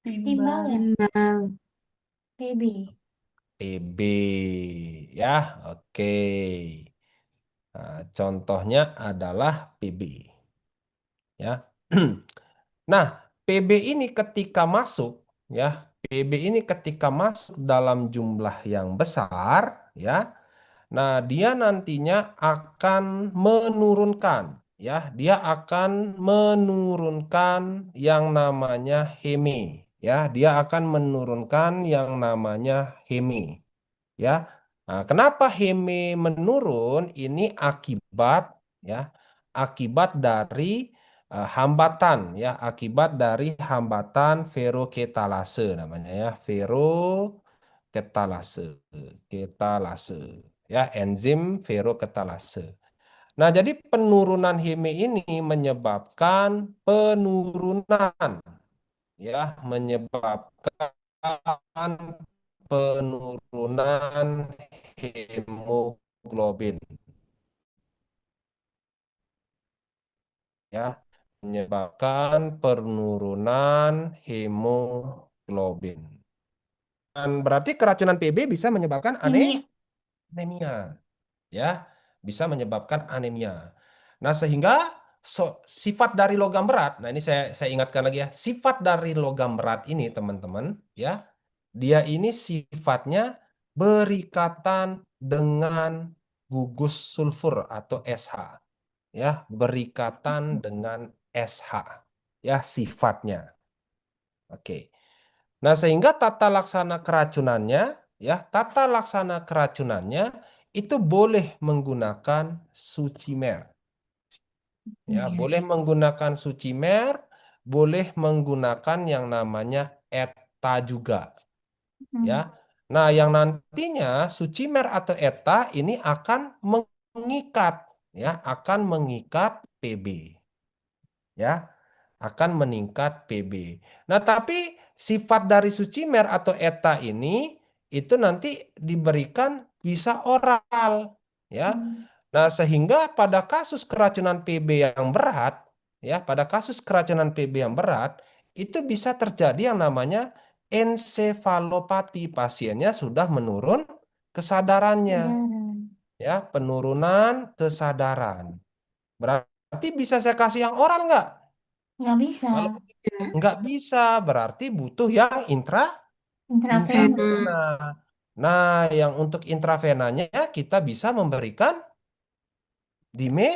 Timbangan. Timbang. PB. PB ya. Oke. Nah, contohnya adalah PB ya. Nah, PB ini ketika masuk ya, PB ini ketika masuk dalam jumlah yang besar ya. Nah, dia nantinya akan menurunkan ya, dia akan menurunkan yang namanya Heme ya, dia akan menurunkan yang namanya Heme ya. Nah, kenapa Heme menurun? Ini akibat ya, akibat dari hambatan ya, akibat dari hambatan ferroketalase namanya ya, ketalase ya, enzim ferroketalase. Nah, jadi penurunan Heme ini menyebabkan penurunan ya, menyebabkan penurunan hemoglobin ya, menyebabkan penurunan hemoglobin. Dan berarti keracunan PB bisa menyebabkan Ini anemia ya, bisa menyebabkan anemia. Nah, sehingga sifat dari logam berat, nah ini saya ingatkan lagi ya, sifat dari logam berat ini teman-teman ya, dia ini sifatnya berikatan dengan gugus sulfur atau SH ya, berikatan dengan SH ya sifatnya. Oke. Nah, sehingga tata laksana keracunannya ya, tata laksana keracunannya itu boleh menggunakan sucimer. Ya, iya. boleh menggunakan sucimer, boleh menggunakan yang namanya ETA juga, ya. Hmm. Nah, yang nantinya sucimer atau ETA ini akan mengikat ya, akan mengikat PB. Ya, akan meningkat PB. Nah, tapi sifat dari sucimer atau ETA ini itu nanti diberikan bisa oral, ya. Hmm. Nah, sehingga pada kasus keracunan PB yang berat, ya, pada kasus keracunan PB yang berat itu bisa terjadi yang namanya ensefalopati. Pasiennya sudah menurun kesadarannya, Saudara. ya, penurunan kesadaran. Berarti bisa saya kasih yang oral nggak? Nggak bisa. Kalau Ya. nggak bisa, berarti butuh yang Intravena. intravena. Nah, yang untuk intravenanya kita bisa memberikan dime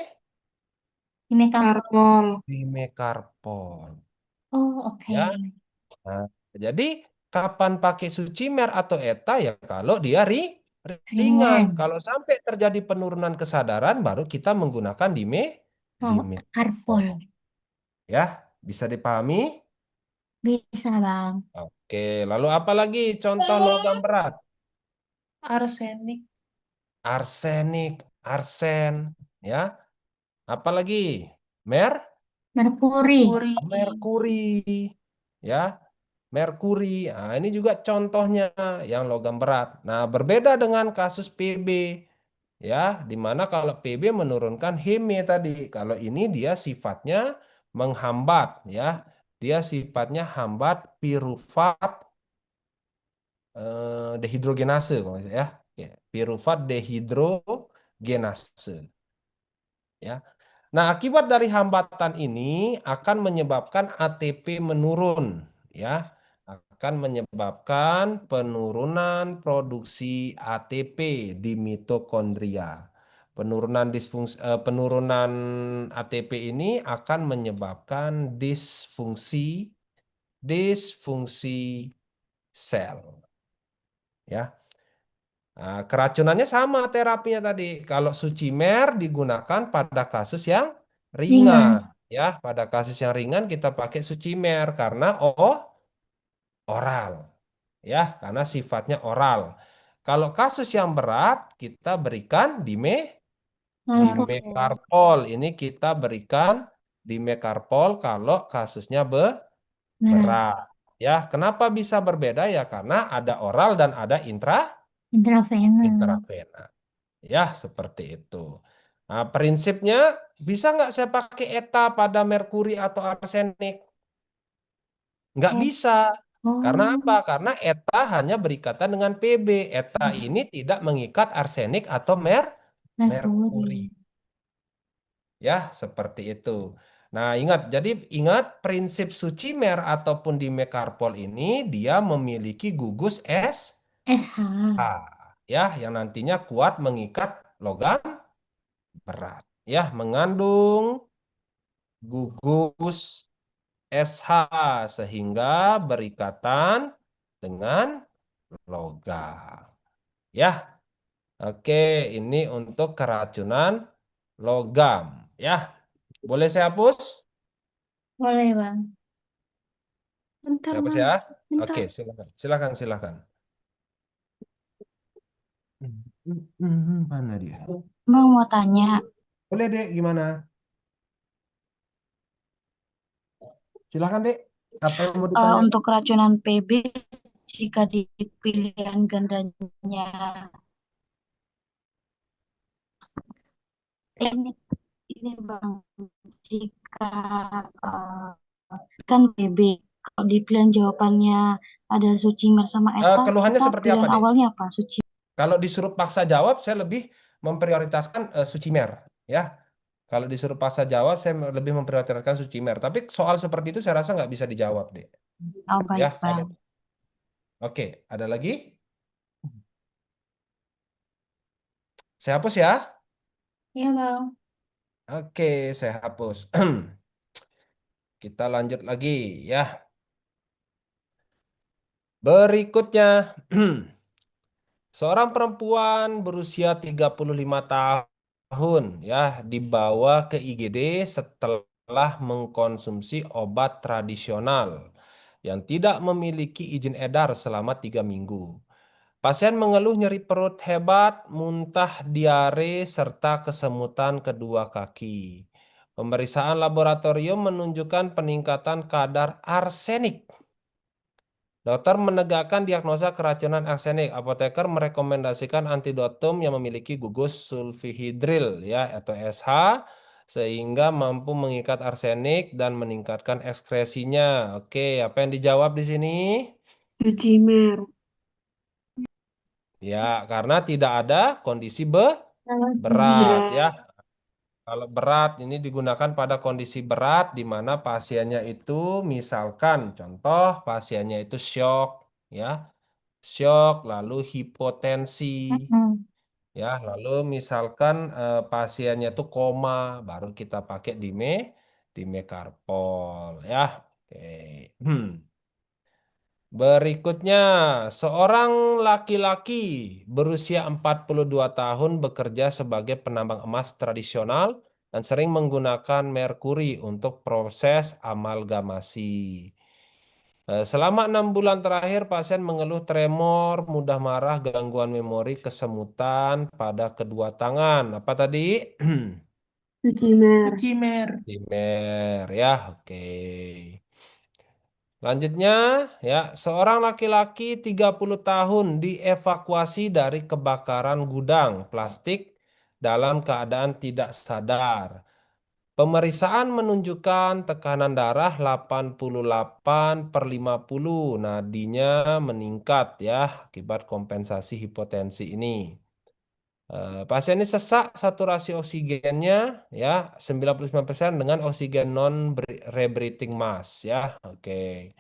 Dimekarpol. Karpol. dimekarpol. Oh, oke. Ya. Nah, jadi kapan pakai sucimer atau ETA ya kalau dia ringan. Ringan. Kalau sampai terjadi penurunan kesadaran, baru kita menggunakan Oh, dimekarpol. karpol. Ya, bisa dipahami? Bisa, Bang. Oke, lalu apa lagi contoh logam berat? Arsenik. Arsenik, arsen, ya. Apalagi? Mer, Merkuri. Puri. merkuri, ya. Merkuri. Nah, ini juga contohnya yang logam berat. Nah, berbeda dengan kasus PB, ya, di mana kalau PB menurunkan Heme tadi. Kalau ini dia sifatnya menghambat, ya. Dia sifatnya hambat pirufat dehidrogenase, kalau nggak salah, ya. Ya, pirufat dehidrogenase. Ya. Nah, akibat dari hambatan ini akan menyebabkan ATP menurun, ya. Akan menyebabkan penurunan produksi ATP di mitokondria. Penurunan ATP ini akan menyebabkan disfungsi sel, ya. Nah, keracunannya sama terapinya tadi. Kalau sucimer digunakan pada kasus yang ringan, Ringan. ya. Pada kasus yang ringan kita pakai sucimer karena oral, ya, karena sifatnya oral. Kalau kasus yang berat kita berikan Malvo. dimekarpol. Ini kita berikan dimekarpol kalau kasusnya Berat. berat. Ya, kenapa bisa berbeda ya? Karena ada oral dan ada Intravena. intravena. Ya, seperti itu. Nah, prinsipnya bisa nggak saya pakai ETA pada merkuri atau arsenik? Nggak Eh, bisa. Karena oh, apa? Karena ETA hanya berikatan dengan PB. ETA ini tidak mengikat arsenik atau merkuri. merkuri. Ya, seperti itu. Nah, ingat prinsip sucimer ataupun dimekarpol ini dia memiliki gugus SH. ya, yang nantinya kuat mengikat logam berat. Ya, mengandung gugus SH sehingga berikatan dengan logam. Ya, oke, ini untuk keracunan logam. Ya, Boleh saya hapus? Boleh, Bang. Bentar, Saya hapus Bang. ya. Bentar. Oke, silakan. Silakan, silakan. Mana dia? Bang mau tanya, Boleh, Dek, gimana? Silakan, Dek. Apa yang mau ditanya? untuk keracunan PB jika di pilihan gandanya ini ini Bang, jika eh, kan PB kalau di pilihan jawabannya ada Sucimer sama Eta, Keluhannya kita seperti apa, pilihan Dek? awalnya apa? Suci. Kalau disuruh paksa jawab, saya lebih memprioritaskan Sucimer, ya. Kalau disuruh paksa jawab, saya lebih memprioritaskan Sucimer. Tapi soal seperti itu saya rasa nggak bisa dijawab, Dek. Oh Ya, baik kalau Bang. oke, ada lagi? Saya hapus ya. Iya, Bang. Oke, saya hapus. Kita lanjut lagi ya. Berikutnya, seorang perempuan berusia 35 tahun ya dibawa ke IGD setelah mengkonsumsi obat tradisional yang tidak memiliki izin edar selama 3 minggu. Pasien mengeluh nyeri perut hebat, muntah, diare, serta kesemutan kedua kaki. Pemeriksaan laboratorium menunjukkan peningkatan kadar arsenik. Dokter menegakkan diagnosa keracunan arsenik. Apoteker merekomendasikan antidotum yang memiliki gugus sulfihidril ya atau SH sehingga mampu mengikat arsenik dan meningkatkan ekskresinya. Oke, apa yang dijawab di sini? Sucimer. Ya, karena tidak ada kondisi berat Berat. ya. Kalau berat ini digunakan pada kondisi berat di mana pasiennya itu misalkan contoh pasiennya itu shock ya. Shock lalu hipotensi Mm-mm. ya, lalu misalkan pasiennya itu koma baru kita pakai dimekarpol ya. Oke. Berikutnya, seorang laki-laki berusia 42 tahun bekerja sebagai penambang emas tradisional dan sering menggunakan merkuri untuk proses amalgamasi. Selama 6 bulan terakhir, pasien mengeluh tremor, mudah marah, gangguan memori, kesemutan pada kedua tangan. Apa tadi? Sucimer. Sucimer. Dimer, ya, oke. Selanjutnya, ya, seorang laki-laki 30 tahun dievakuasi dari kebakaran gudang plastik dalam keadaan tidak sadar. Pemeriksaan menunjukkan tekanan darah 88/50, nadinya meningkat ya akibat kompensasi hipotensi ini. Pasien ini sesak saturasi oksigennya ya 99% dengan oksigen non rebreathing mask ya. Oke.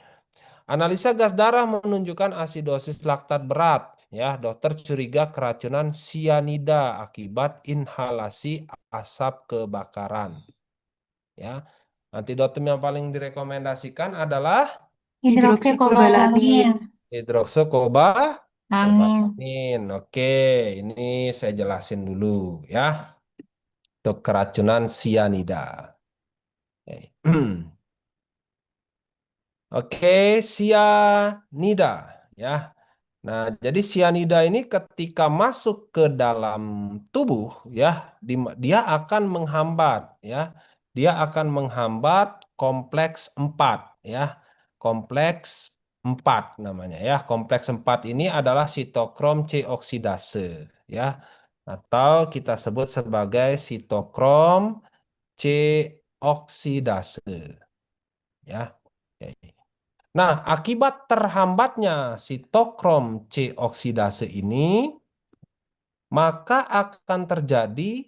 Analisa gas darah menunjukkan asidosis laktat berat. Ya, dokter curiga keracunan sianida akibat inhalasi asap kebakaran. Ya, antidotum yang paling direkomendasikan adalah Hidroksykobalamin. Amin. hidroksokobalamin. Oke, ini saya jelasin dulu ya. Untuk keracunan sianida. Oke. Oke, sianida ya. Nah, jadi sianida ini ketika masuk ke dalam tubuh ya, dia akan menghambat ya. Dia akan menghambat kompleks 4 ya. Kompleks 4 namanya ya. Kompleks 4 ini adalah sitokrom C oksidase ya. Atau kita sebut sebagai sitokrom C oksidase ya. Oke. Nah, akibat terhambatnya sitokrom C oksidase ini, maka akan terjadi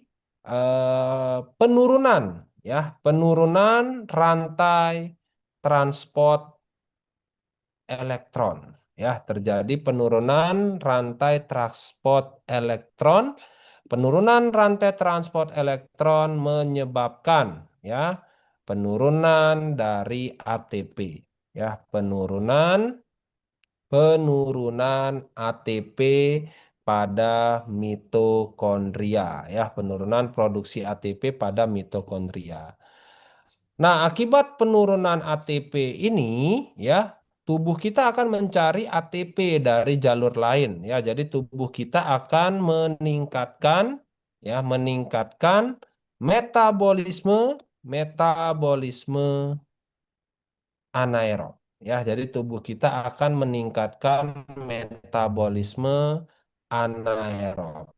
penurunan ya, penurunan rantai transport elektron ya, terjadi penurunan rantai transport elektron. Penurunan rantai transport elektron menyebabkan ya penurunan dari ATP ya, penurunan ATP pada mitokondria ya, penurunan produksi ATP pada mitokondria. Nah, akibat penurunan ATP ini ya, tubuh kita akan mencari ATP dari jalur lain ya. Jadi tubuh kita akan meningkatkan metabolisme metabolisme anaerob ya. Jadi tubuh kita akan meningkatkan metabolisme anaerob.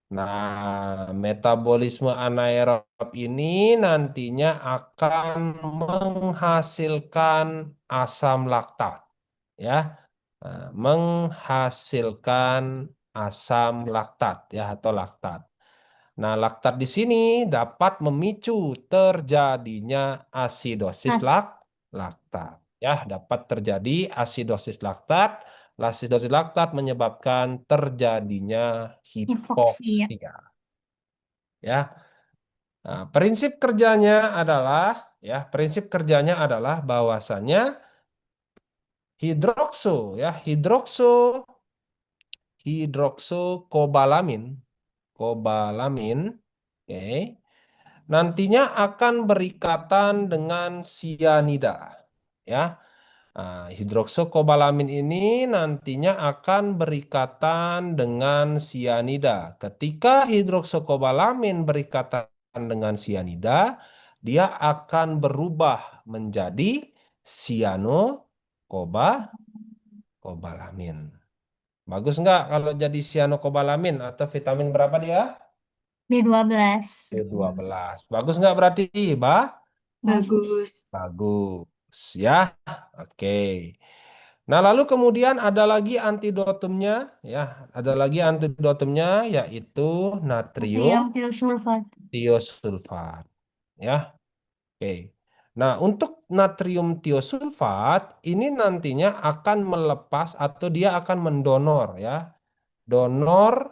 Nah, metabolisme anaerob ini nantinya akan menghasilkan asam laktat, ya. Nah, menghasilkan asam laktat, ya, atau laktat. Nah, laktat di sini dapat memicu terjadinya asidosis Nah, laktat, ya, dapat terjadi asidosis laktat. Asidosis laktat menyebabkan terjadinya hipoksia. hipoksia. Ya, nah, prinsip kerjanya adalah bahwasannya hidroksokobalamin, oke, nantinya akan berikatan dengan sianida, ya. Nah, hidroksokobalamin ini nantinya akan berikatan dengan sianida. Ketika hidroksokobalamin berikatan dengan sianida, dia akan berubah menjadi cyanokobalamin. Bagus nggak kalau jadi cyanokobalamin atau vitamin berapa dia? B12. B12. Bagus nggak berarti, Bah? Bagus. Bagus. Bagus ya. Oke. Nah, lalu kemudian ada lagi antidotumnya ya, ada lagi antidotumnya yaitu natrium Natrium tiosulfat. tiosulfat ya. Oke. Nah, untuk natrium tiosulfat ini nantinya akan melepas atau dia akan mendonor ya. Donor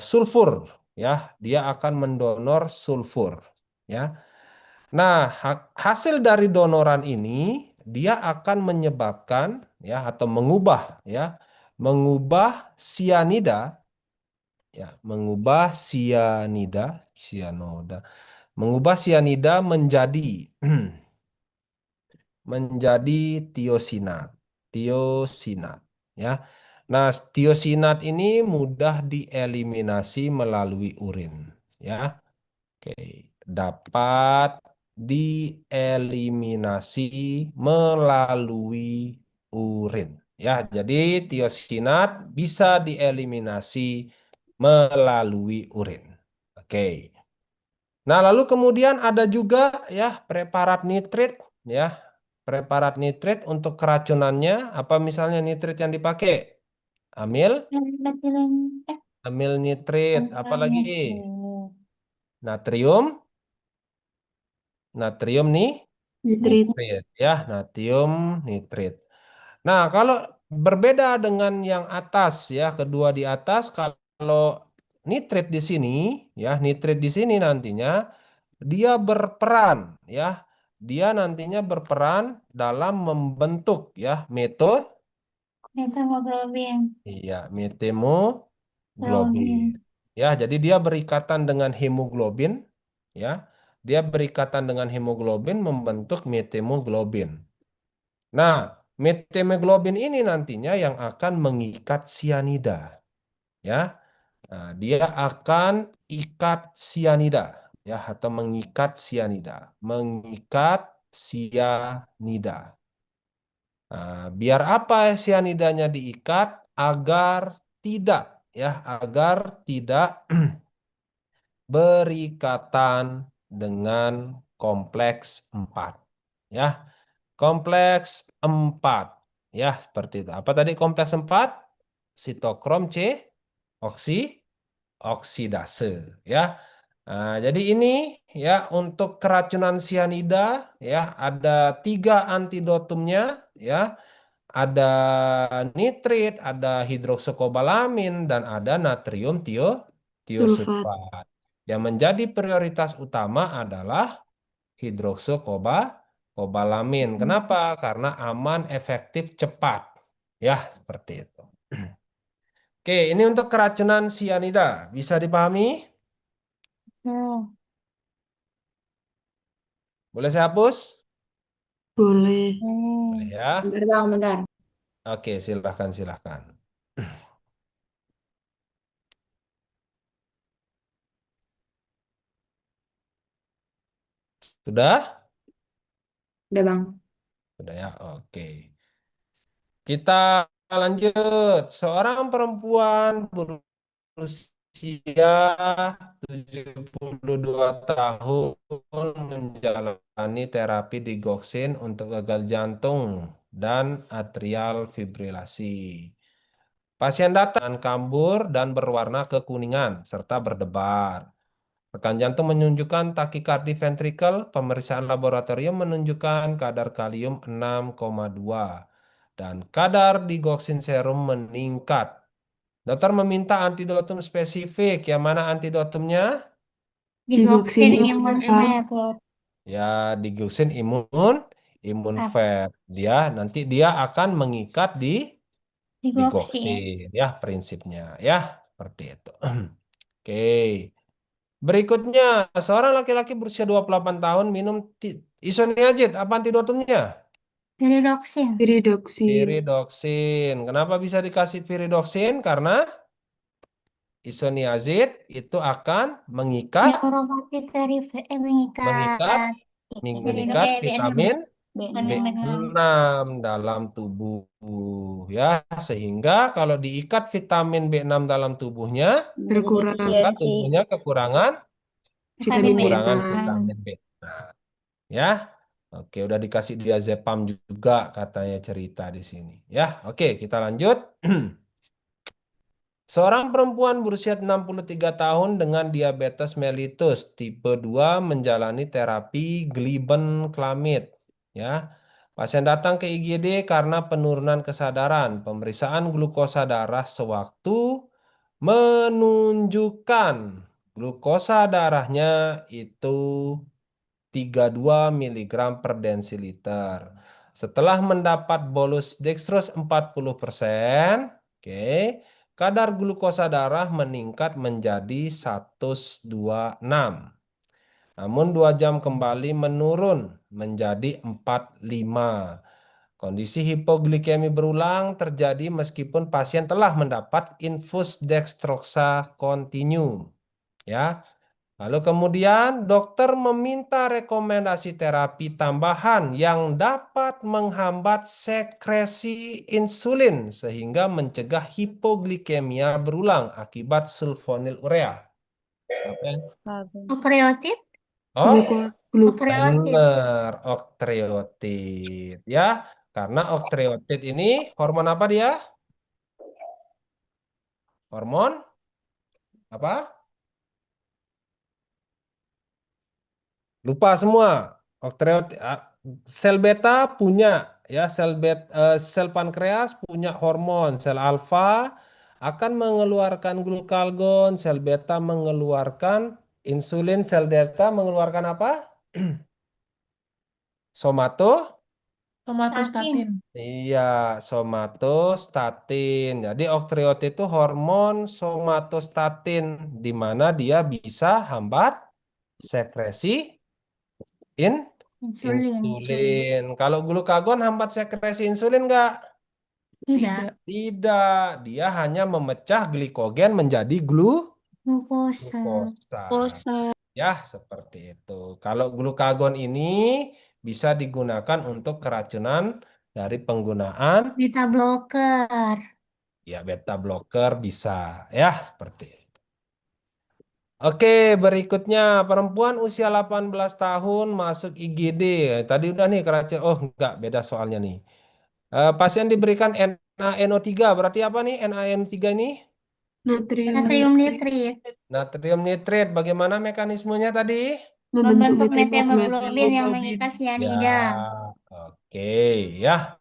sulfur ya, dia akan mendonor sulfur ya. Nah, hasil dari donoran ini dia akan menyebabkan ya atau mengubah sianida ya, mengubah sianida menjadi menjadi tiosinat. Tiosinat ya. Nah, tiosinat ini mudah dieliminasi melalui urin ya. Oke, dapat dieliminasi melalui urin. Ya, jadi tiosinat bisa dieliminasi melalui urin. Oke. Nah, lalu kemudian ada juga ya preparat nitrit ya. Preparat nitrit untuk keracunannya apa misalnya nitrit yang dipakai? Amil, Metilen. amil nitrit, apa lagi? Oh. Natrium, natrium nih. Nitrit. Nitrit ya, natrium nitrit. Nah, kalau berbeda dengan yang atas ya, kedua di atas kalau nitrit di sini ya, nitrit di sini nantinya dia berperan ya. Dia nantinya berperan dalam membentuk ya Metamoglobin. iya, metemoglobin. Globin. Ya, jadi dia berikatan dengan hemoglobin ya. Dia berikatan dengan hemoglobin membentuk metemoglobin. Nah, metemoglobin ini nantinya yang akan mengikat sianida, ya. Nah, dia akan ikat sianida, ya, atau mengikat sianida. Nah, biar apa sianidanya diikat? Agar tidak, ya, agar tidak berikatan dengan kompleks 4, ya. Kompleks 4. Ya, seperti itu. Apa tadi kompleks 4? Sitokrom C, oksi, oksidase. Ya. Nah, jadi ini ya untuk keracunan sianida ya ada 3 antidotumnya ya. Ada nitrit, ada hidroksokobalamin, dan ada natrium Sulfat. tiosulfat. Yang menjadi prioritas utama adalah hidroksokobalamin. Kenapa? Karena aman, efektif, cepat. Ya, seperti itu. Oke, ini untuk keracunan sianida. Bisa dipahami? So, Boleh saya hapus? Boleh. Boleh ya. Bentar bang, bentar. Oke, silahkan, silahkan. Sudah? Udah bang. Sudah ya, oke. Kita lanjut. Seorang perempuan berusia 72 tahun menjalani terapi digoxin untuk gagal jantung dan atrial fibrilasi. Pasien datang dengan kambur dan berwarna kekuningan serta berdebar. Rekan jantung menunjukkan takikardi ventrikel, pemeriksaan laboratorium menunjukkan kadar kalium 6,2 dan kadar digoxin serum meningkat. Dokter meminta antidotum spesifik. Yang mana antidotumnya? Digoxin Digoxin imun imun fat. Ya, digoxin imun Fat. fat. Nanti dia akan mengikat di Digoxin. digoxin. Ya, prinsipnya ya seperti itu. Oke. Berikutnya, seorang laki-laki berusia 28 tahun minum isoniazid. Apa antidotumnya? Piridoxin. Piridoksin. Viridoksin. Kenapa bisa dikasih viridoksin? Karena isoniazid itu akan mengikat Neuropathy mengikat mengikat. mengikat B6. vitamin Vitamin B6. B6 dalam tubuh ya, sehingga kalau diikat vitamin B6 dalam tubuhnya, Berkurang maka tubuhnya kekurangan Vitamin vitamin kekurangan B6. B6. vitamin B6 ya. Oke, udah dikasih diazepam juga katanya cerita di sini ya. Oke, kita lanjut. Seorang perempuan berusia 63 tahun dengan diabetes mellitus tipe 2 menjalani terapi glibenclamid. Ya. Pasien datang ke IGD karena penurunan kesadaran. Pemeriksaan glukosa darah sewaktu menunjukkan glukosa darahnya itu 32 miligram per desiliter. Setelah mendapat bolus dextrose 40%, oke, kadar glukosa darah meningkat menjadi 126. Namun 2 jam kembali menurun menjadi 45. Kondisi hipoglikemi berulang terjadi meskipun pasien telah mendapat infus dextrosa kontinu. Ya, lalu kemudian dokter meminta rekomendasi terapi tambahan yang dapat menghambat sekresi insulin sehingga mencegah hipoglikemia berulang akibat sulfonilurea. Apa yang? Okreotid. Oh, Okreotid. benar, oktriotid ya. Karena oktriotid ini hormon apa dia? Hormon apa? Lupa semua. Sel beta punya ya, sel pankreas punya hormon, sel alfa akan mengeluarkan glukagon, sel beta mengeluarkan insulin, sel delta mengeluarkan apa? Somato? Somatostatin. Iya, somatostatin. Jadi oktriot itu hormon somatostatin di mana dia bisa hambat sekresi in Insulin. insulin. Kalau glukagon hambat sekresi insulin nggak? Tidak. Tidak. Dia hanya memecah glikogen menjadi Glukosa. glukosa. Ya, seperti itu. Kalau glukagon ini bisa digunakan untuk keracunan dari penggunaan Beta blocker. ya beta blocker bisa. Ya, seperti itu. Oke, berikutnya perempuan usia 18 tahun masuk IGD. Tadi udah nih keracunan. Oh, enggak, beda soalnya nih. Pasien diberikan NaNO3. Berarti apa nih NaNO3 ini? Natrium Natrium nitrit. Natrium nitrit. Bagaimana mekanismenya tadi? Membentuk membentuk metahemoglobin yang mengikat Ya, sianida. oke ya.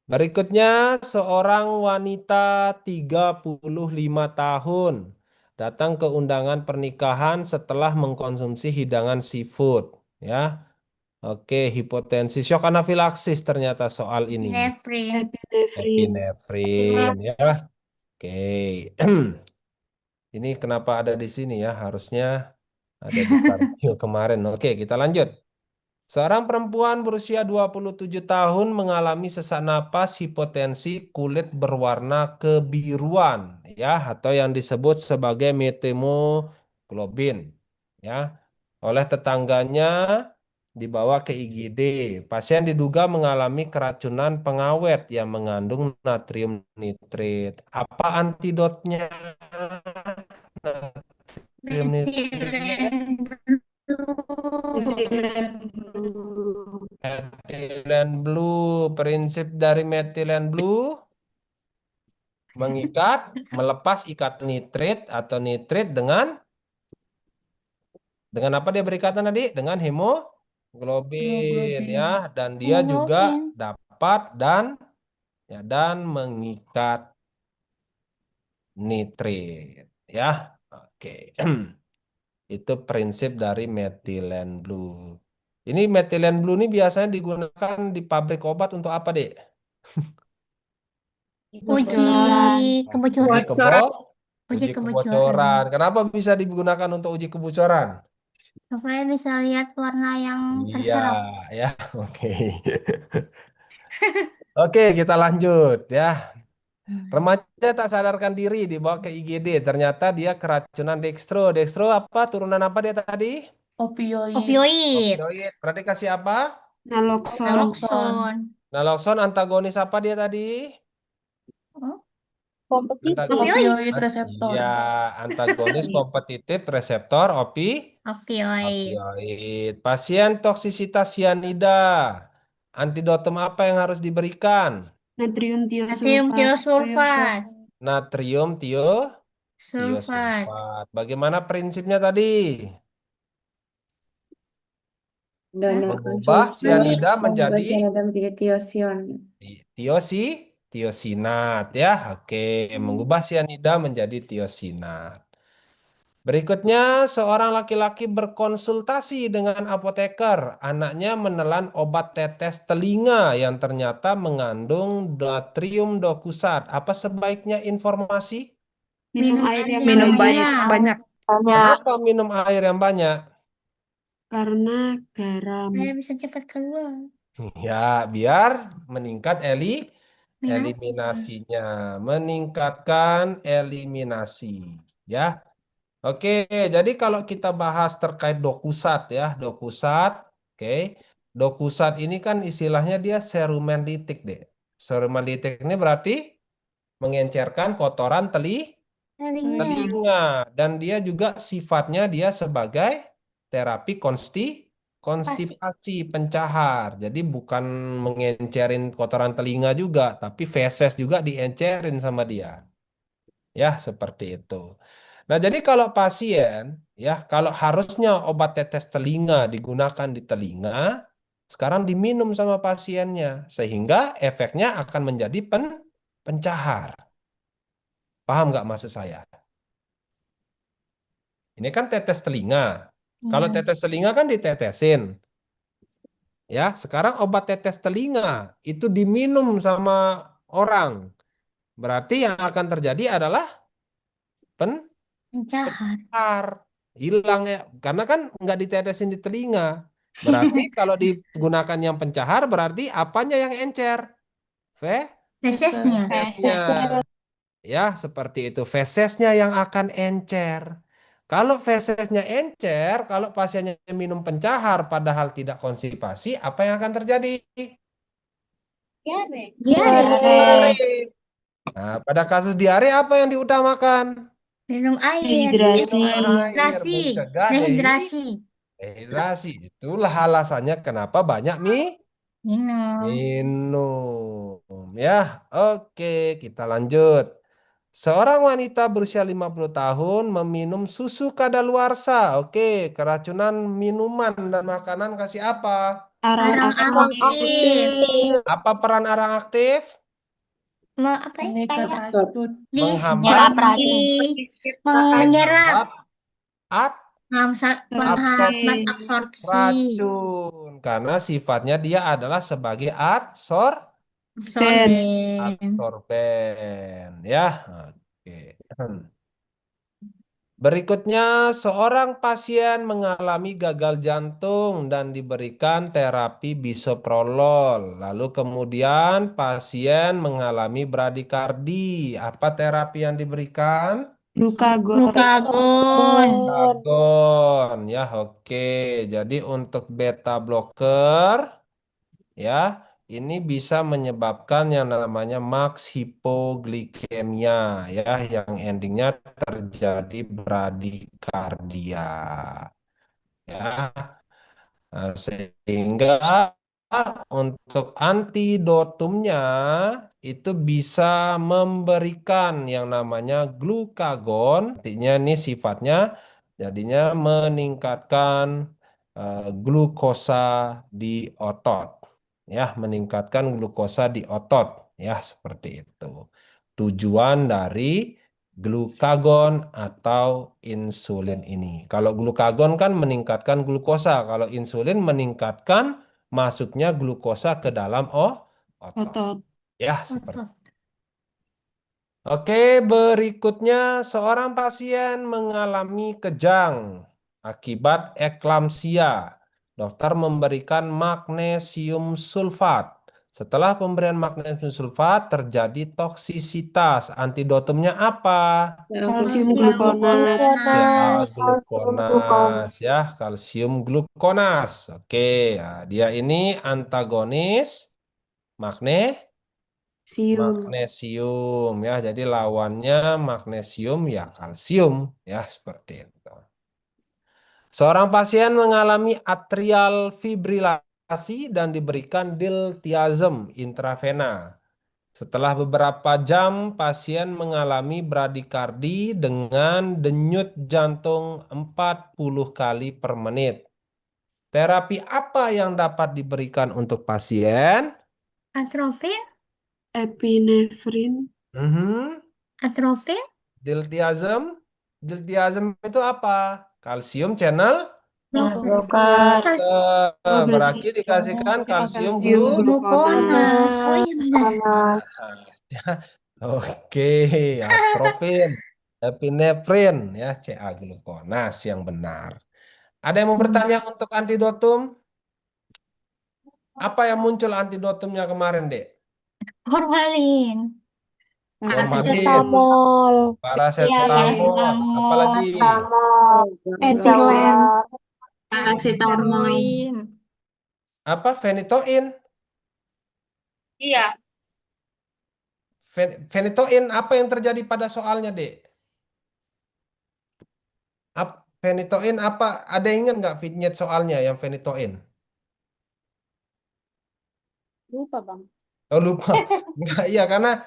Berikutnya seorang wanita 35 tahun datang ke undangan pernikahan setelah mengkonsumsi hidangan seafood. Ya, oke, hipotensi shock anafilaksis ternyata soal ini. Epinefrin. epinefrin. Epinefrin ya. Oke. Ini kenapa ada di sini ya? Harusnya ada di kartu kemarin. Oke, kita lanjut. Seorang perempuan berusia 27 tahun mengalami sesak napas hipotensi kulit berwarna kebiruan ya atau yang disebut sebagai metemoglobin ya oleh tetangganya dibawa ke IGD. Pasien diduga mengalami keracunan pengawet yang mengandung natrium nitrit. Apa antidotnya? Natrium nitritnya Metilen blue. Etilen blue. etilen blue. Prinsip dari metilen blue mengikat, melepas ikat nitrit atau nitrit dengan apa dia berikatan tadi? Dengan hemoglobin ya, dan dia juga Hemoglobin. dapat dan mengikat nitrit ya. Oke. Itu prinsip dari metilen blue. Ini metilen blue ini biasanya digunakan di pabrik obat untuk apa, Dek? Uji Bocoran. Uji kebocoran. Uji uji kebocoran. kebocoran. Kenapa bisa digunakan untuk uji kebocoran? Supaya bisa lihat warna yang Iya, terserap. ya. Oke. Oke, kita lanjut ya. Remaja tak sadarkan diri dibawa ke IGD. Ternyata dia keracunan dextro. Dextro apa? Turunan apa dia tadi? Opioid. Opioid. Opioid. Berarti kasih apa? Naloxon. Naloxon. Naloxon antagonis apa dia tadi? Oh, Antagonis. opioid. reseptor. Iya, antagonis kompetitif reseptor Opioid. opioid. Pasien toksisitas sianida. Antidotum apa yang harus diberikan? Natrium Natrium tiosulfat. tiosulfat. Natrium Sulfat. tiosulfat. Bagaimana prinsipnya tadi? Donatkan Mengubah sulfur, sianida mengubah menjadi sianida menjadi tiosion. tiosi, tiosinat ya. Oke, mengubah sianida menjadi tiosinat. Berikutnya, seorang laki-laki berkonsultasi dengan apoteker. Anaknya menelan obat tetes telinga yang ternyata mengandung natrium dokusat. Apa sebaiknya informasi? Minum air yang Minum banyak. banyak. Kenapa minum air yang banyak? Karena garam. Biar bisa cepat keluar. Ya, biar meningkat Minasi. eliminasinya. Meningkatkan eliminasi. Ya. Oke, jadi kalau kita bahas terkait dokusat ya, dokusat, oke, dokusat ini kan istilahnya dia serumen litik deh. Serumen litik ini berarti mengencerkan kotoran Telinga. telinga dan dia juga sifatnya dia sebagai terapi konstipasi pencahar. Jadi bukan mengencerin kotoran telinga juga, tapi feses juga diencerin sama dia. Ya, seperti itu. Nah, jadi kalau pasien, ya, kalau harusnya obat tetes telinga digunakan di telinga, sekarang diminum sama pasiennya, sehingga efeknya akan menjadi pencahar. Paham nggak maksud saya? Ini kan tetes telinga. Kalau Ya. tetes telinga kan ditetesin. Ya, sekarang obat tetes telinga itu diminum sama orang. Berarti yang akan terjadi adalah pen Pencahar. Har. Hilang ya, karena kan nggak ditetesin di telinga. Berarti kalau digunakan yang pencahar, berarti apanya yang encer? Fesesnya. Fesesnya. Ya, seperti itu. Fesesnya yang akan encer. Kalau fesesnya encer, kalau pasiennya minum pencahar padahal tidak konstipasi, apa yang akan terjadi? Diare. Diare. Nah, pada kasus diare apa yang diutamakan? Minum air. Dehidrasi. Minum air, Dehidrasi. mencegah Dehidrasi. dehidrasi. Itulah alasannya kenapa banyak Minum. minum. Ya, oke, kita lanjut. Seorang wanita berusia 50 tahun meminum susu kadaluarsa. Oke, keracunan minuman dan makanan kasih apa? Arang Arang aktif. aktif. Apa peran arang aktif? Apa ya? Kayak Menghambat menyerap. ab- Menghambat absorpsi. racun karena sifatnya dia adalah sebagai Absorben. absorben ya. Oke. Berikutnya, seorang pasien mengalami gagal jantung dan diberikan terapi bisoprolol. Lalu kemudian pasien mengalami bradikardi. Apa terapi yang diberikan? Glukagon. Glukagon. Glukagon. Ya, oke. Jadi untuk beta blocker, ya, ini bisa menyebabkan yang namanya max hipoglikemia, ya, yang endingnya terjadi bradikardia, ya. Nah, sehingga untuk antidotumnya itu bisa memberikan yang namanya glukagon, artinya ini sifatnya jadinya meningkatkan glukosa di otot, ya, meningkatkan glukosa di otot, ya, seperti itu. Tujuan dari glukagon atau insulin ini. Kalau glukagon kan meningkatkan glukosa, kalau insulin meningkatkan masuknya glukosa ke dalam otot. Otot. Ya, seperti. Otot. Oke, berikutnya seorang pasien mengalami kejang akibat eklamsia. Dokter memberikan magnesium sulfat. Setelah pemberian magnesium sulfat terjadi toksisitas. Antidotumnya apa? Kalsium glukonat. Ya, glukonas, ya, kalsium glukonas. Oke, ya, dia ini antagonis Sium. magnesium, ya. Jadi lawannya magnesium ya kalsium, ya, seperti itu. Seorang pasien mengalami atrial fibrilasi dan diberikan diltiazem intravena. Setelah beberapa jam, pasien mengalami bradikardi dengan denyut jantung 40 kali per menit. Terapi apa yang dapat diberikan untuk pasien? Atrofin. Epinefrin. Atrofin. Diltiazem. Diltiazem itu apa? Kalsium channel Blocker. Oh, berarti berarti dikasihkan kalsium kalsium Glukonas. Oh glukonat. iya benar. Oke, atropin, epinefrin, ya, Ca glukonas yang benar. Ada yang mau bertanya untuk antidotum? Apa yang muncul antidotumnya kemarin, Dek? Formalin. Formalin, Paracetamol. Iya, paracetamol, apalagi Etilen. Paracetamol. apa? Phenytoin. Iya. Phenytoin apa yang terjadi pada soalnya, Dek? Phenytoin apa? Ada yang ingat nggak vignette soalnya yang phenytoin? Lupa, Bang. Oh, lupa. Nggak, iya, karena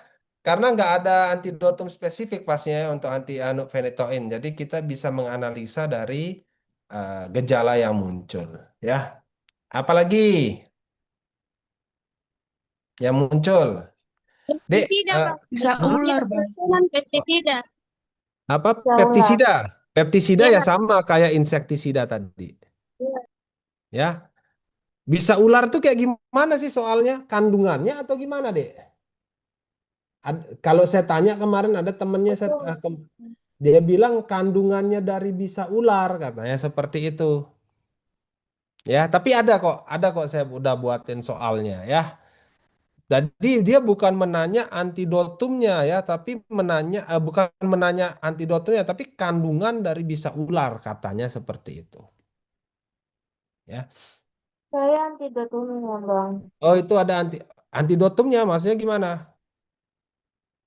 nggak ada antidotum spesifik pasnya untuk anti anu phenytoin. Jadi kita bisa menganalisa dari gejala yang muncul, ya. Apalagi yang muncul, Dek, Bisa ular, Bang. apa peptisida? Peptisida ya sama kayak insektisida tadi, ya. Bisa ular tuh kayak gimana sih soalnya? Kandungannya atau gimana, Dek? Kalau saya tanya kemarin ada temennya dia bilang kandungannya dari bisa ular katanya seperti itu. Ya, tapi ada kok saya udah buatin soalnya, ya. Jadi dia bukan menanya antidotumnya, ya, tapi bukan menanya antidotumnya, tapi kandungan dari bisa ular katanya seperti itu. Ya. Saya antidotumnya, Bang. Oh, itu ada antidotumnya, maksudnya gimana?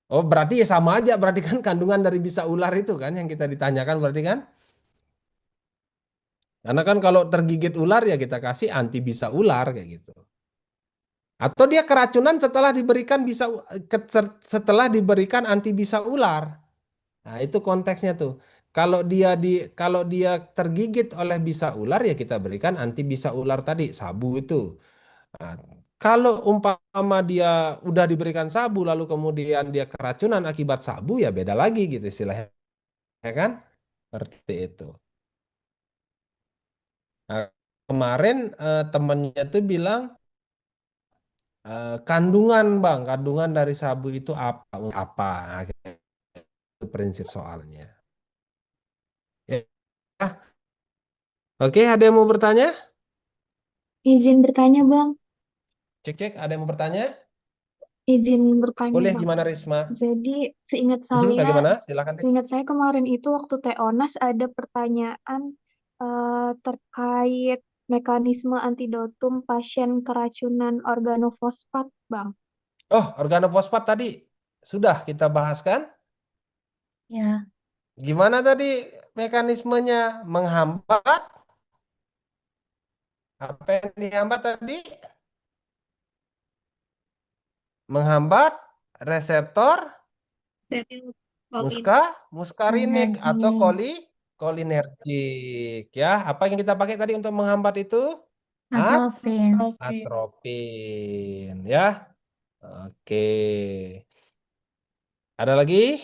Oh, berarti ya sama aja, berarti kan kandungan dari bisa ular itu kan yang kita ditanyakan berarti kan? Karena kan kalau tergigit ular ya kita kasih anti bisa ular kayak gitu. Atau dia keracunan setelah diberikan anti bisa ular. Nah, itu konteksnya tuh. Kalau dia tergigit oleh bisa ular ya kita berikan anti bisa ular tadi, sabu itu. Nah, kalau umpama dia udah diberikan sabu lalu kemudian dia keracunan akibat sabu ya beda lagi gitu istilahnya, ya kan? Seperti itu. Nah, kemarin temennya tuh bilang kandungan dari sabu itu apa? Apa? Nah, itu prinsip soalnya. Oke, ada yang mau bertanya? Izin bertanya, Bang. Cek-cek, ada yang mau bertanya? Izin bertanya, Boleh Bang. gimana Risma? Jadi, Bagaimana? Silakan. seingat saya kemarin itu waktu TEONAS ada pertanyaan terkait mekanisme antidotum pasien keracunan organofosfat, Bang. Oh, organofosfat tadi sudah kita bahas kan? Ya, Gimana tadi mekanismenya? Menghambat? Apa yang dihambat tadi? Menghambat reseptor muska, muskarinik atau energi kolinergik ya. Apa yang kita pakai tadi untuk menghambat itu? atrofin. Atropin ya. Oke. Ada lagi?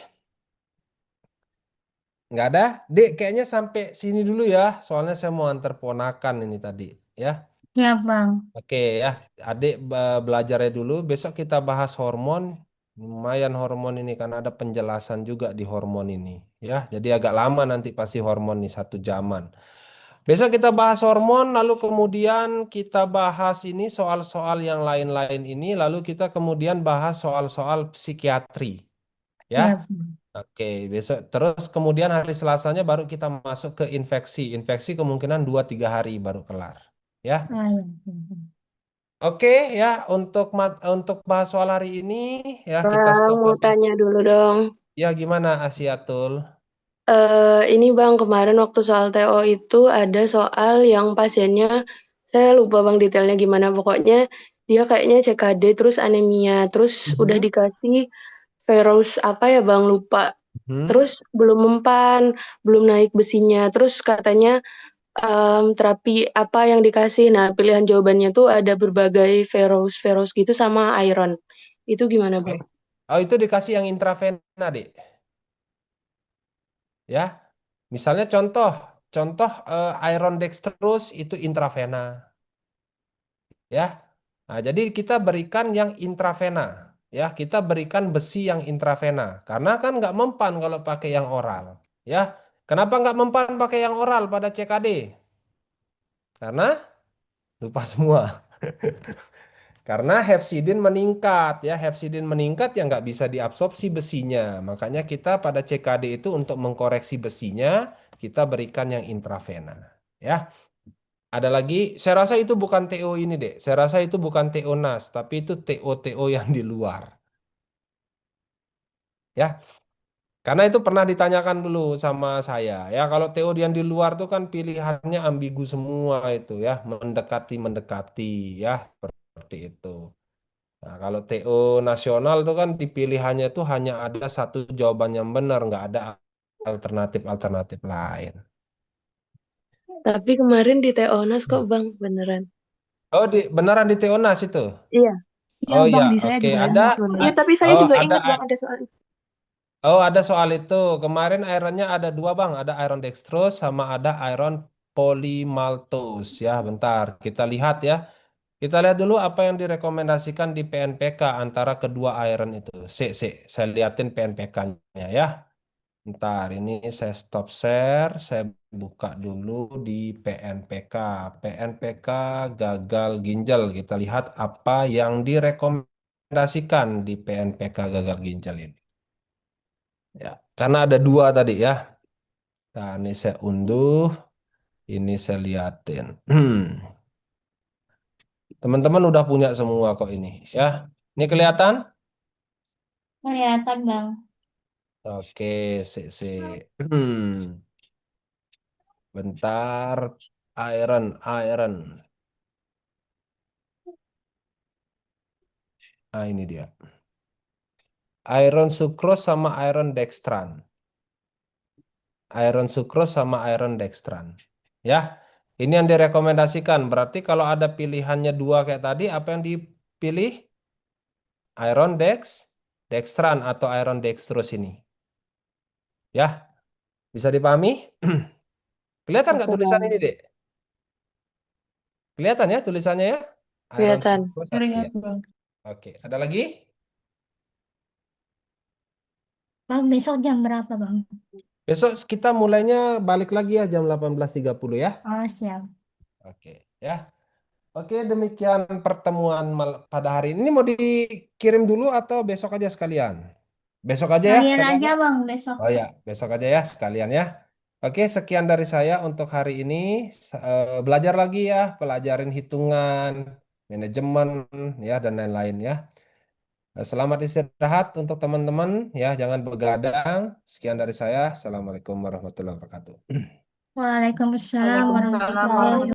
Nggak ada? Dek, kayaknya sampai sini dulu ya. Soalnya saya mau antar ponakan ini tadi ya. Ya, Bang. Oke ya, adik belajarnya dulu. Besok kita bahas hormon. Lumayan hormon ini karena ada penjelasan juga di hormon ini ya. Jadi agak lama nanti pasti hormon nih 1 jaman. Besok kita bahas hormon, lalu kemudian kita bahas ini soal-soal yang lain-lain ini, lalu kita kemudian bahas soal-soal psikiatri ya. Ya, Bang. Oke, besok terus kemudian hari Selasanya baru kita masuk ke infeksi. Infeksi kemungkinan 2-3 hari baru kelar ya. Ah, ya, ya. Oke ya, untuk bahas soal hari ini ya kita Bang, stop mau sampai tanya dulu dong. ya gimana Asiatul? Ini Bang, kemarin waktu soal TO itu ada soal yang pasiennya, saya lupa Bang detailnya gimana, pokoknya dia kayaknya CKD terus anemia, terus udah Mhm. dikasih Ferrous apa ya Bang, lupa. Hmm. Terus belum mempan, belum naik besinya, terus katanya terapi apa yang dikasih. Nah, pilihan jawabannya tuh ada berbagai Ferrous gitu sama iron. Itu gimana Oke. Bang? Oh itu dikasih yang intravena deh ya. Misalnya contoh contoh iron dextrose itu intravena ya. Nah, jadi kita berikan yang intravena ya, kita berikan besi yang intravena karena kan nggak mempan kalau pakai yang oral ya. Kenapa nggak mempan pakai yang oral pada CKD? Karena lupa semua. Karena hepsidin meningkat ya, hepsidin meningkat yang nggak bisa diabsorpsi besinya. Makanya kita pada CKD itu untuk mengkoreksi besinya kita berikan yang intravena ya. Ada lagi, saya rasa itu bukan TO ini deh. Saya rasa itu bukan TO NAS, tapi itu TO-TO yang di luar. Ya, karena itu pernah ditanyakan dulu sama saya. Ya, kalau TO yang di luar tuh kan pilihannya ambigu semua itu ya, mendekati-mendekati ya, seperti itu. Nah, kalau TO nasional tuh kan di pilihannya tuh hanya ada satu jawaban yang benar, nggak ada alternatif-alternatif lain. Tapi kemarin di TONAS kok Bang, beneran. Oh, beneran di TO NAS itu? Iya. Iya, Oh ya, Bang, di saya oke. juga Ada, waktu Iya, lihat. tapi saya oh juga ada, ingat Bang ada soal itu. oh ada soal itu. Kemarin ironnya ada 2 bang, ada iron dextrose sama ada iron polymaltose. Ya, bentar, kita lihat ya. Kita lihat dulu apa yang direkomendasikan di PNPK antara kedua iron itu. Saya liatin PNPK-nya ya. Ntar ini saya stop share, saya buka dulu di PNPK. PNPK gagal ginjal. Kita lihat apa yang direkomendasikan di PNPK gagal ginjal ini. Ya, karena ada 2 tadi ya. Nah, ini saya unduh, ini saya liatin. Teman-teman udah punya semua kok ini ya. Ini kelihatan? Kelihatan, Bang. Oke, bentar. Iron. Ah, ini dia. Iron sucrose sama iron dextran. Iron sucrose sama iron dextran. Ya, ini yang direkomendasikan. Berarti kalau ada pilihannya 2 kayak tadi, apa yang dipilih? Iron dextran atau iron dextrose ini. Ya, bisa dipahami? Kelihatan nggak Oke tulisan Bang. ini, Dek? Kelihatan ya tulisannya ya? Iron Kelihatan. sucrose. Ya. Terlihat, Bang. Oke, ada lagi? Bang, besok jam berapa, Bang? Besok kita mulainya balik lagi ya jam 18.30 ya. Oh, siap. Oke, ya. Oke, demikian pertemuan pada hari ini. Ini mau dikirim dulu atau besok aja sekalian? Besok aja ya Kalian sekalian aja ya. Bang besok. Oh ya, besok aja ya sekalian ya. Oke, sekian dari saya untuk hari ini. Belajar lagi ya, pelajarin hitungan, manajemen ya dan lain-lain ya. Selamat istirahat untuk teman-teman ya, jangan begadang. Sekian dari saya. Assalamualaikum warahmatullahi wabarakatuh. Waalaikumsalam Waalaikumsalam warahmatullahi warahmatullahi